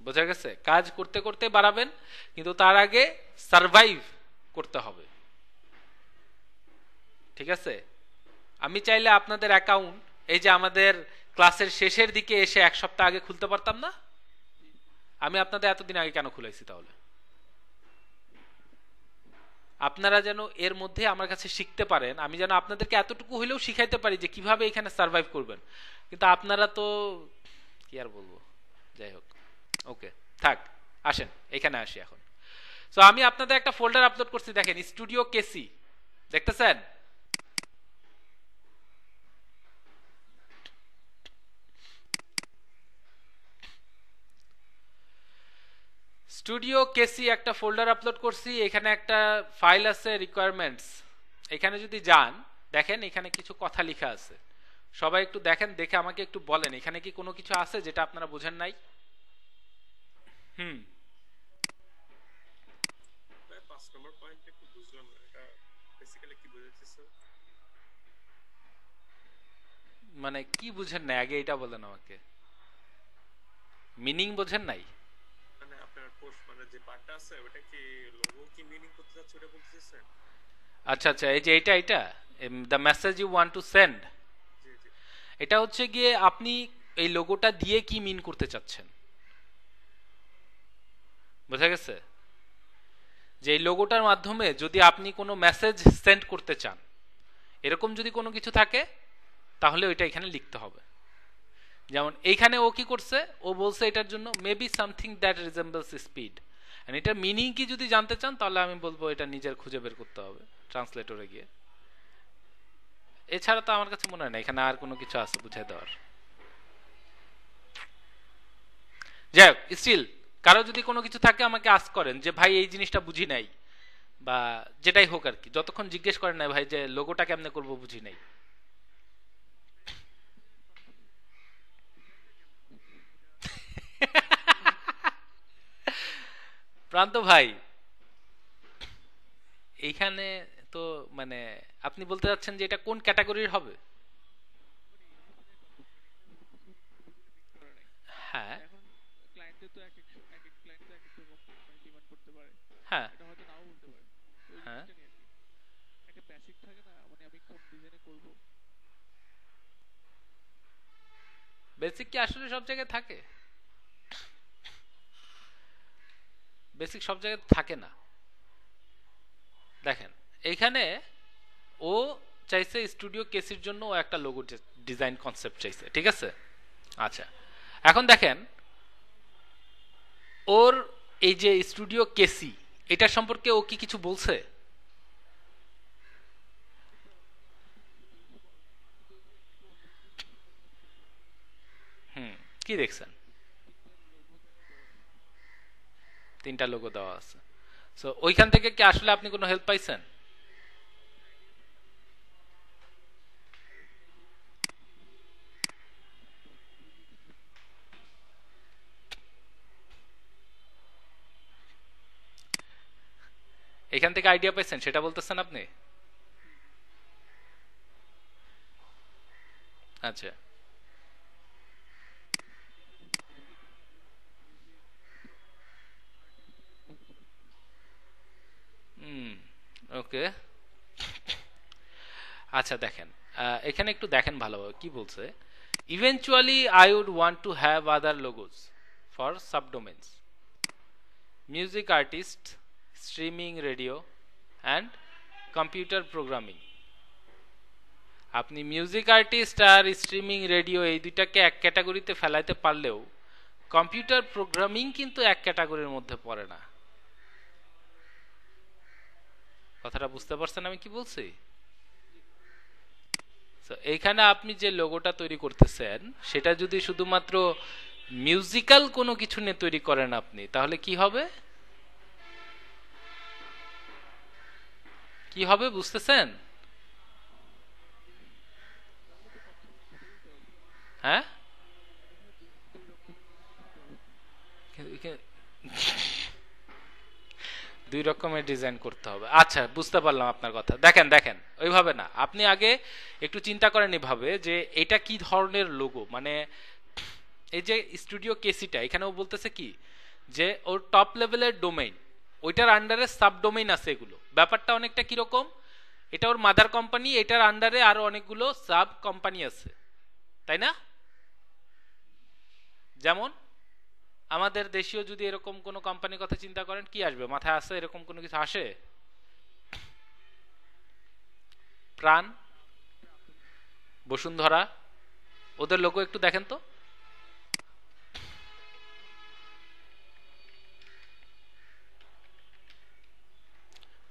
বোঝা গেছে? কাজ করতে করতে বাড়াবেন, কিন্তু তার আগে সারভাইভ করতে হবে, ঠিক আছে? আমি চাইলে আপনাদের অ্যাকাউন্ট এই যে আমাদের ক্লাসের শেষের দিকে এসে এক সপ্তাহ আগে খুলতে পারতাম না? আমি আপনাদের এতদিন আগে কেন খুলাইছি তাহলে? আপনারা যেন এর মধ্যে আমার কাছে শিখতে পারেন, আমি যেন আপনাদেরকে এতটুকু হইলেও শিখাইতে পারি যে কিভাবে এখানে সার্ভাইভ করবেন। কিন্তু আপনারা তো কি আর বলবো, যাই হোক, ওকে থাক, আসেন এখানে আসি এখন। সো আমি আপনাদের একটা ফোল্ডার আপলোড করছি, দেখেন স্টুডিও কেসি, দেখতেছেন? স্টুডিও কেসি একটা ফোল্ডার আপলোড করছি, এখানে একটা ফাইল আছে রিকোয়ারমেন্টস। এখানে যদি যান দেখেন এখানে কিছু কথা লেখা আছে, সবাই একটু দেখেন, দেখে আমাকে একটু বলেন এখানে কি কোনো কিছু আছে যেটা আপনারা বোঝেন নাই? ভাই 5 নম্বর পয়েন্টে একটু বুঝলাম না, এটা বেসিক্যালি কি বোঝাচ্ছে? মানে কি বুঝেন নাই আগে এটা বলেন আমাকে, মিনিং বোঝেন নাই? মানে আপনার পোস্ট মানে যে পার্টটা আছে ওটা কি লোগো কি মিনিং করতে যাচ্ছে ওটা বলতেছেন? আচ্ছা আচ্ছা, এই যে এটা the message you want to send, জি জি। এটা হচ্ছে গিয়ে আপনি এই লোগোটা দিয়ে কি মিন করতে চাচ্ছেন, বোঝা গেছে? যে এই লোগোটার মাধ্যমে যদি আপনি কোনো মেসেজ সেন্ড করতে চান, এরকম যদি কোনো কিছু থাকে তাহলে ওইটা এখানে লিখতে হবে। যেমন এইখানে ও কি করছে, ও বলছে এটার জন্য maybe something that resembles speed, and এটার মিনিং কি যদি জানতে চান তাহলে আমি বলবো এটা নিজের খুঁজে বের করতে হবে ট্রান্সলেটরে গিয়ে। এছাড়া তো আমার কাছে মনে হয় না এখানে আর কোনো কিছু আছে বুঝাই দেওয়ার। যাই হোক, স্টিল কারো যদি কোনো কিছু থাকে আমাকে আস্ক করেন যে ভাই এই জিনিসটা বুঝি নাই, বা যেটাই হোক আর কি, যতক্ষণ জিজ্ঞেস করেন না ভাই যে লোগোটা কেমনে করবো বুঝি নাই। প্রান্ত ভাই এইখানে তো মানে আপনি বলতে চাচ্ছেন যে এটা কোন ক্যাটাগরির হবে? হ্যাঁ এখন ক্লায়েন্টে তো এক এক ক্লায়েন্ট তো এক এক রকম ডিমান্ড করতে পারে, হ্যাঁ এটা হয়তো নাও বলতে পারে। ওই হ্যাঁ, জিনিসটা নিয়ে আর কি একটা বেসিক থাকে না, মানে আমি কোন ডিজাইনে করব। বেসিক কি আসলে সব জায়গায় থাকে? বেসিক সব জায়গায় থাকে না। দেখেন এইখানে ও চাইছে স্টুডিও কেসির জন্য ও একটা লোগো ডিজাইন কনসেপ্ট চাইছে, ঠিক আছে? আচ্ছা, এখন দেখেন ওর এই যে স্টুডিও কেসি এটা সম্পর্কে ও কি কিছু বলছে? কি দেখছেন? 3টা লোগো দেওয়া আছে। সো ওইখান থেকে কি আসলে আপনি কোনো হেল্প পাইছেন? এখান থেকে আইডিয়া পাইছেন সেটা বলতেছেন আপনি? আচ্ছা, ওকে, আচ্ছা দেখেন এখানে একটু দেখেন ভালোভাবে কি বলছে। Eventually I would want to have other logos for subdomains, music artist, streaming radio and computer programming. আপনি মিউজিক আর্টিস্ট আর স্ট্রিমিং রেডিও এই দুইটাকে এক ক্যাটাগরিতে ফেলাইতে পারলেও কম্পিউটার প্রোগ্রামিং কিন্তু এক ক্যাটাগরির মধ্যে পড়ে না। কথাটা বুঝতে পারছেন আমি কি বলছি? এইখানে আপনি যে লোগোটা তৈরি করতেছেন সেটা যদি শুধুমাত্র মিউজিক্যাল কোনো কিছু নিয়ে তৈরি করেন আপনি, তাহলে কি হবে? কি হবে বুঝতেছেন? হ্যাঁ, দুই রকমের ডিজাইন করতে হবে। আচ্ছা, বুঝতে পারলাম আপনার কথা। দেখেন দেখেন ওইভাবে না, আপনি আগে একটু চিন্তা করেন এভাবে যে এটা কি ধরনের লোগো। মানে এই যে স্টুডিও কেসিটা এখানে ও বলতেছে কি যে ওর টপ লেভেলের ডোমেইন, ও ওইটার আন্ডারে সাবডোমেইন আছে। এগুলো ব্যাপারটা অনেকটা কিরকম, এটা ওর মাদার কোম্পানি, এটার আন্ডারে আরো অনেকগুলো সাব কোম্পানি আছে, তাই না? যেমন আমাদের দেশীয় যদি এরকম কোনো কোম্পানির কথা চিন্তা করেন, কি আসবে মাথায়? আসে এরকম কোনো কিছু আসে? প্রাণ, বসুন্ধরা, ওদের লোগো একটু দেখেন তো।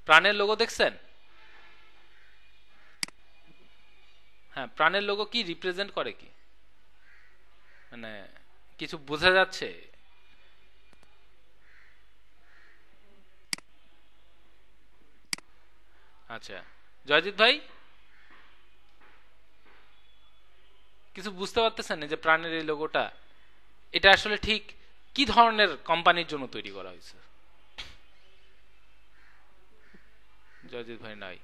প্রাণের লোগো দেখছেন? হ্যাঁ, প্রাণের লোগো কি রিপ্রেজেন্ট করে, কি মানে কিছু বোঝা যাচ্ছে? আচ্ছা জয়জিৎ ভাই, কিছু বুঝতে পারতেছেন যে প্রাণের এই লোগোটা এটা আসলে ঠিক কি ধরনের কোম্পানির জন্য তৈরি করা হয়েছে? জয়জিৎ ভাই নাই।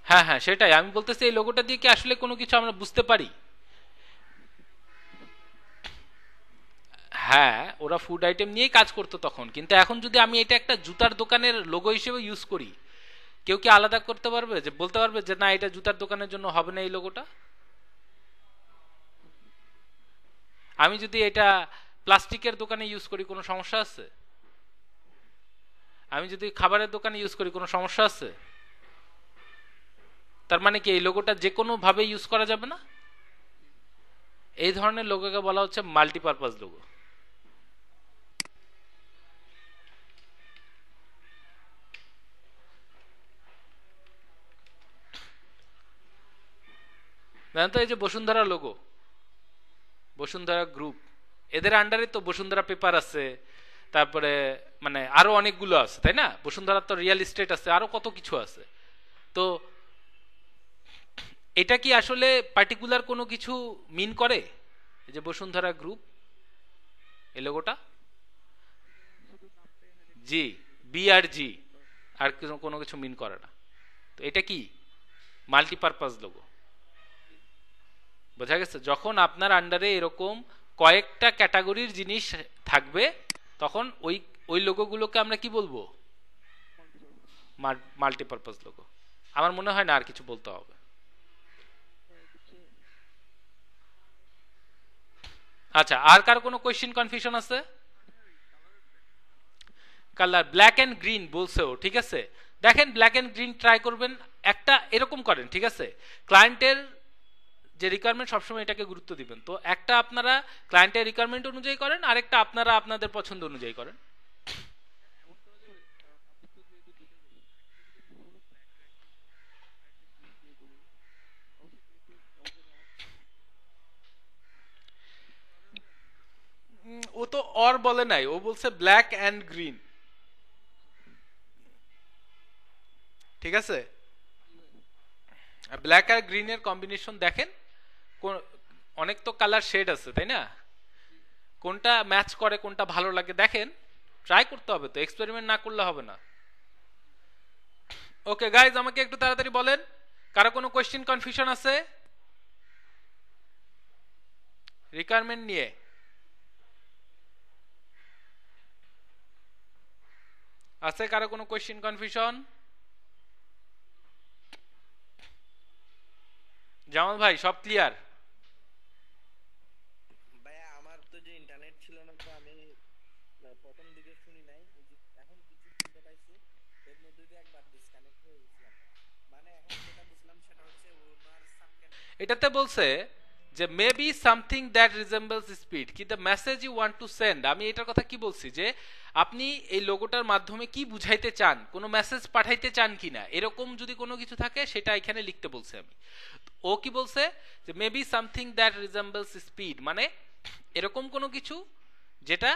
হ্যাঁ হ্যাঁ, সেটাই আমি বলতেছি, এই লোগোটা দিয়ে কি আসলে কোনো কিছু আমরা বুঝতে পারি? হ্যাঁ, ওরা ফুড আইটেম নিয়েই কাজ করতো তখন, কিন্তু এখন যদি আমি এটা একটা জুতার দোকানের লোগো হিসেবে ইউজ করি, কেউ কি আলাদা করতে পারবে, যে বলতে পারবে যে না এটা জুতার দোকানের জন্য হবে না এই লোগোটা? আমি যদি এটা প্লাস্টিকের দোকানে ইউজ করি কোনো সমস্যা আছে? আমি যদি খাবারের দোকানে ইউজ করি কোনো সমস্যা আছে? তার মানে কি এই লোগোটা যে কোনো ভাবে ইউজ করা যাবে না? এই ধরনের লোগোকে বলা হচ্ছে মাল্টিপারপাস লোগো। জানেন তো, এই যে বসুন্ধরা লোগো, বসুন্ধরা গ্রুপ, এদের আন্ডারে তো বসুন্ধরা পেপার আছে, তারপরে মানে আরো অনেকগুলো আছে, তাই না? বসুন্ধরা তো রিয়েল এস্টেট আছে, আরো কত কিছু আছে। তো এটা কি আসলে পার্টিকুলার কোনো কিছু মিন করে, এই যে বসুন্ধরা গ্রুপ এই লোগোটা? জি, বি আর জি, আর কোনো কিছু মিন করে না। তো এটা কি মাল্টিপারপাস লোগো, বোঝা গেছে? যখন আপনার আন্ডারে এরকম কয়েকটা ক্যাটাগরির জিনিস থাকবে, তখন ওই ওই লোগোগুলোকে আমরা কি বলবো? Multipurpose logo. আমার মনে হয় না আর কিছু বলতে হবে। আচ্ছা, আর কার কোনো কোয়েশ্চেন কনফিউশন আছে? কালার ব্ল্যাক এন্ড গ্রিন বলছে ও, ঠিক আছে। দেখেন ব্ল্যাক এন্ড গ্রিন ট্রাই করবেন, একটা এরকম করেন, ঠিক আছে? ক্লায়েন্টের যে রিকোয়ারমেন্ট সবসময় এটাকে গুরুত্ব দিবেন। তো একটা আপনারা ক্লায়েন্টের রিকোয়ারমেন্ট অনুযায়ী করেন, আরেকটা আপনারা আপনাদের পছন্দ অনুযায়ী করেন। ও তো অর বলে নাই, ও বলছে ব্ল্যাক এন্ড গ্রিন, ঠিক আছে? ব্ল্যাক আর গ্রিনের কম্বিনেশন দেখেন, অনেক তো কালার শেড আছে, তাই না? কোনটা ম্যাচ করে, কোনটা ভালো লাগে দেখেন, ট্রাই করতে হবে, তো এক্সপেরিমেন্ট না করলে হবে না। ওকে গাইজ, আমাকে একটু তাড়াতাড়ি বলেন কারো কোনো কোয়েশ্চেন কনফিউশন আছে রিকোয়ারমেন্ট নিয়ে? আছে কারো কোনো কোয়েশ্চেন কনফিউশন? জামাল ভাই সব ক্লিয়ার? ভাইয়া আমার তো যে ইন্টারনেট ছিল না, তো আমি প্রথম দিকে শুনি নাই, এখন কিছু শুনতে পাইছি, এর মধ্যে দিয়ে একবার ডিসকানেক্ট হয়ে গেছিলাম। মানে এখন যেটা বুঝলাম সেটা হচ্ছে ওনার এটাতে বলছে যে maybe something that resembles speed, কি the message you want to send. আমি এটার কথা কি বলছি, যে আপনি এই লোগোটার মাধ্যমে কি বুঝাইতে চান, কোনো মেসেজ পাঠাইতে চান কিনা, এরকম যদি কোনো কিছু থাকে সেটা এখানে লিখতে বলছে। আমি ও কি বলছে যে maybe something that resembles speed, মানে এরকম কোনো কিছু যেটা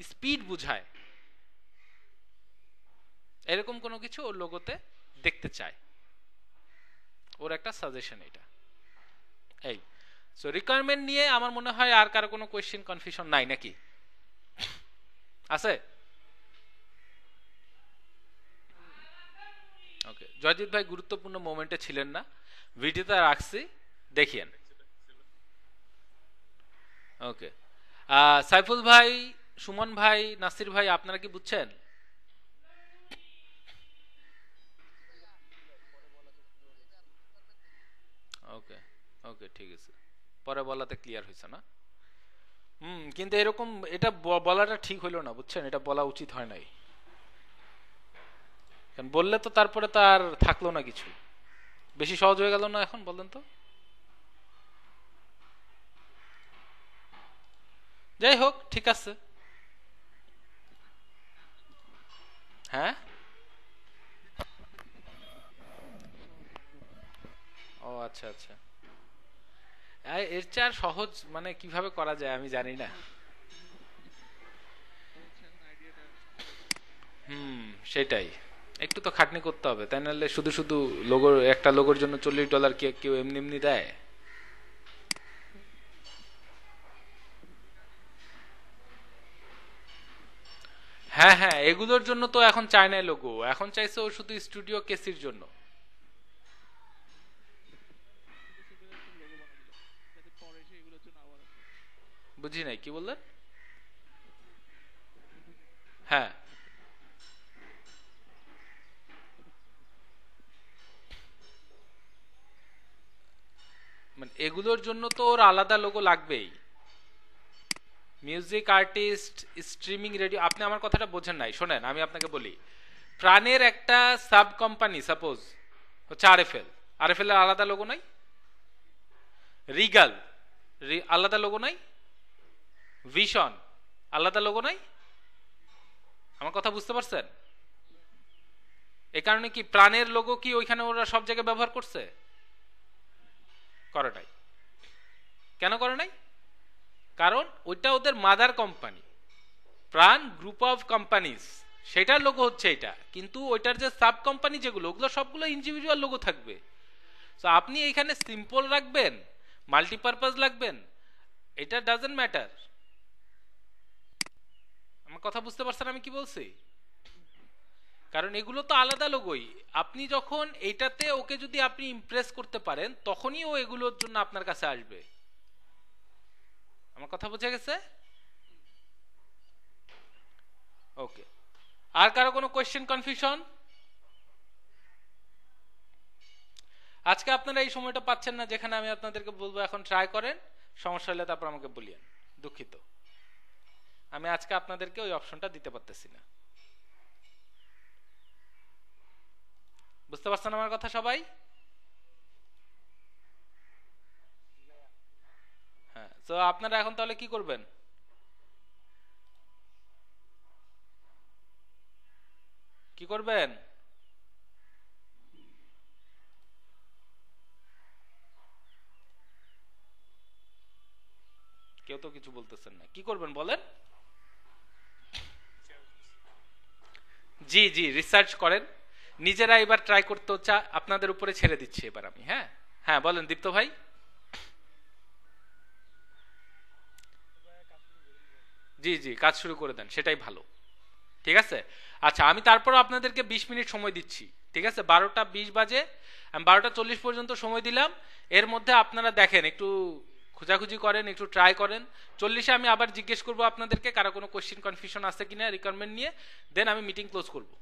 স্পিড বুঝায়, এরকম কোনো কিছু ওর লোগোতে দেখতে চায়। ওর একটা সাজেশন এটা। এই সো রিকোয়ারমেন্ট নিয়ে আমার মনে হয় আর কারো কোনো কোয়েশ্চেন কনফিউশন নাই নাকি? আছে? ওকে, জয়জিৎ ভাই গুরুত্বপূর্ণ মোমেন্টে ছিলেন না, ভিডিওতে রাখছি, দেখিয়েন। ওকে, সাইফুল ভাই, সুমন ভাই, নাসির ভাই, আপনারা কি বুঝছেন? ওকে ওকে ঠিক আছে, পরে বলাতে ক্লিয়ার হয়েছে না? কিন্তু এরকম এটা বলাটা ঠিক হইলো না, বুঝছেন? এটা বলা উচিত হয় নাই, কারণ বললে তো তারপরে তো আর থাকলো না কিছু, বেশি সহজ হয়ে গেল না এখন, বলেন তো? যাই হোক, ঠিক আছে। হ্যাঁ, ও আচ্ছা আচ্ছা, এর চেয়ে আর সহজ মানে কিভাবে করা যায় আমি জানি না। সেটাই, একটু তো খাটনি করতে হবে, তাই নাহলে শুধু শুধু লোগোর একটা লোগোর জন্য $40 কি কেউ এমনি এমনি দেয়? হ্যাঁ হ্যাঁ, এগুলোর জন্য তো এখন চায় না লোগো, এখন চাইছে ও শুধু স্টুডিও কেসির জন্য। বুঝি নাই, কি বললেন? হ্যাঁ, মানে এগুলোর জন্য তো ওর আলাদা লোগো লাগবেই। মিউজিক আর্টিস্ট, স্ট্রিমিং, রেডিও, আপনি আমার কথাটা বোঝেন নাই, শোনেন আমি আপনাকে বলি। প্রাণের একটা সাব কোম্পানি সাপোজ হচ্ছে আরএফএল, আরএফএল এর আলাদা লোগো নাই? রিগাল আলাদা লোগো নাই? ভিশন আলাদা লোগো নাই? আমার কথা বুঝতে পারছেন? এ কারণে কি প্রাণের লোগো কি ওইখানে ওরা সব জায়গায় ব্যবহার করছে? করে নাই। কেন করে নাই? কারণ ওইটা ওদের মাদার কোম্পানি, প্রাণ গ্রুপ অফ কোম্পানিজ, সেটার লোগো হচ্ছে এটা, কিন্তু ওইটার যে সাব কোম্পানি যেগুলো, ওগুলো সবগুলো ইন্ডিভিজুয়াল লোগো থাকবে। তো আপনি এখানে সিম্পল রাখবেন, মাল্টিপারপাস রাখবেন, এটা ডাজন্ট ম্যাটার। আমার কথা বুঝতে পারছেন আমি কি বলছি? কারণ এগুলো তো আলাদা লোগোই, আপনি যখন এইটাতে ওকে যদি আপনি ইমপ্রেস করতে পারেন তখনই ও এগুলোর জন্য আপনার কাছে আসবে। আমার কথা বোঝা গেছে? ওকে, আর কারো কোনো কোয়েশ্চেন, কনফিউশন? আজকে আপনারা এই সময়টা পাচ্ছেন না যেখানে আমি আপনাদেরকে বলবো এখন ট্রাই করেন, সমস্যা হলে তারপর আমাকে বলিয়েন, দুঃখিত। আমি আজকে আপনাদেরকে ওই অপশনটা দিতে পারতেছি না। বুঝতে পারছেন আমার কথা সবাই? হ্যাঁ, তো আপনারা এখন তাহলে কি করবেন? কি করবেন? কেউ তো কিছু বলতেছেন না, কি করবেন বলেন? জি জি, রিসার্চ করেন নিজেরা, এবার ট্রাই করতে হচ্ছে, আপনাদের উপরে ছেড়ে দিচ্ছি এবার আমি। হ্যাঁ হ্যাঁ, বলেন দীপ্ত ভাই। জি জি, কাজ শুরু করে দেন, সেটাই ভালো। ঠিক আছে, আচ্ছা আমি তারপর আপনাদেরকে 20 মিনিট সময় দিচ্ছি, ঠিক আছে? 12টা 20 বাজে, আমি 12টা 40 পর্যন্ত সময় দিলাম। এর মধ্যে আপনারা দেখেন, একটু খোঁজাখুঁজি করেন, একটু ট্রাই করেন। 40-এ আমি আবার জিজ্ঞেস করবো আপনাদেরকে কারো কোনো কোয়েশ্চেন, কনফিউশন আছে কিনা রিকোয়ারমেন্ট নিয়ে, দেন আমি মিটিং ক্লোজ করবো।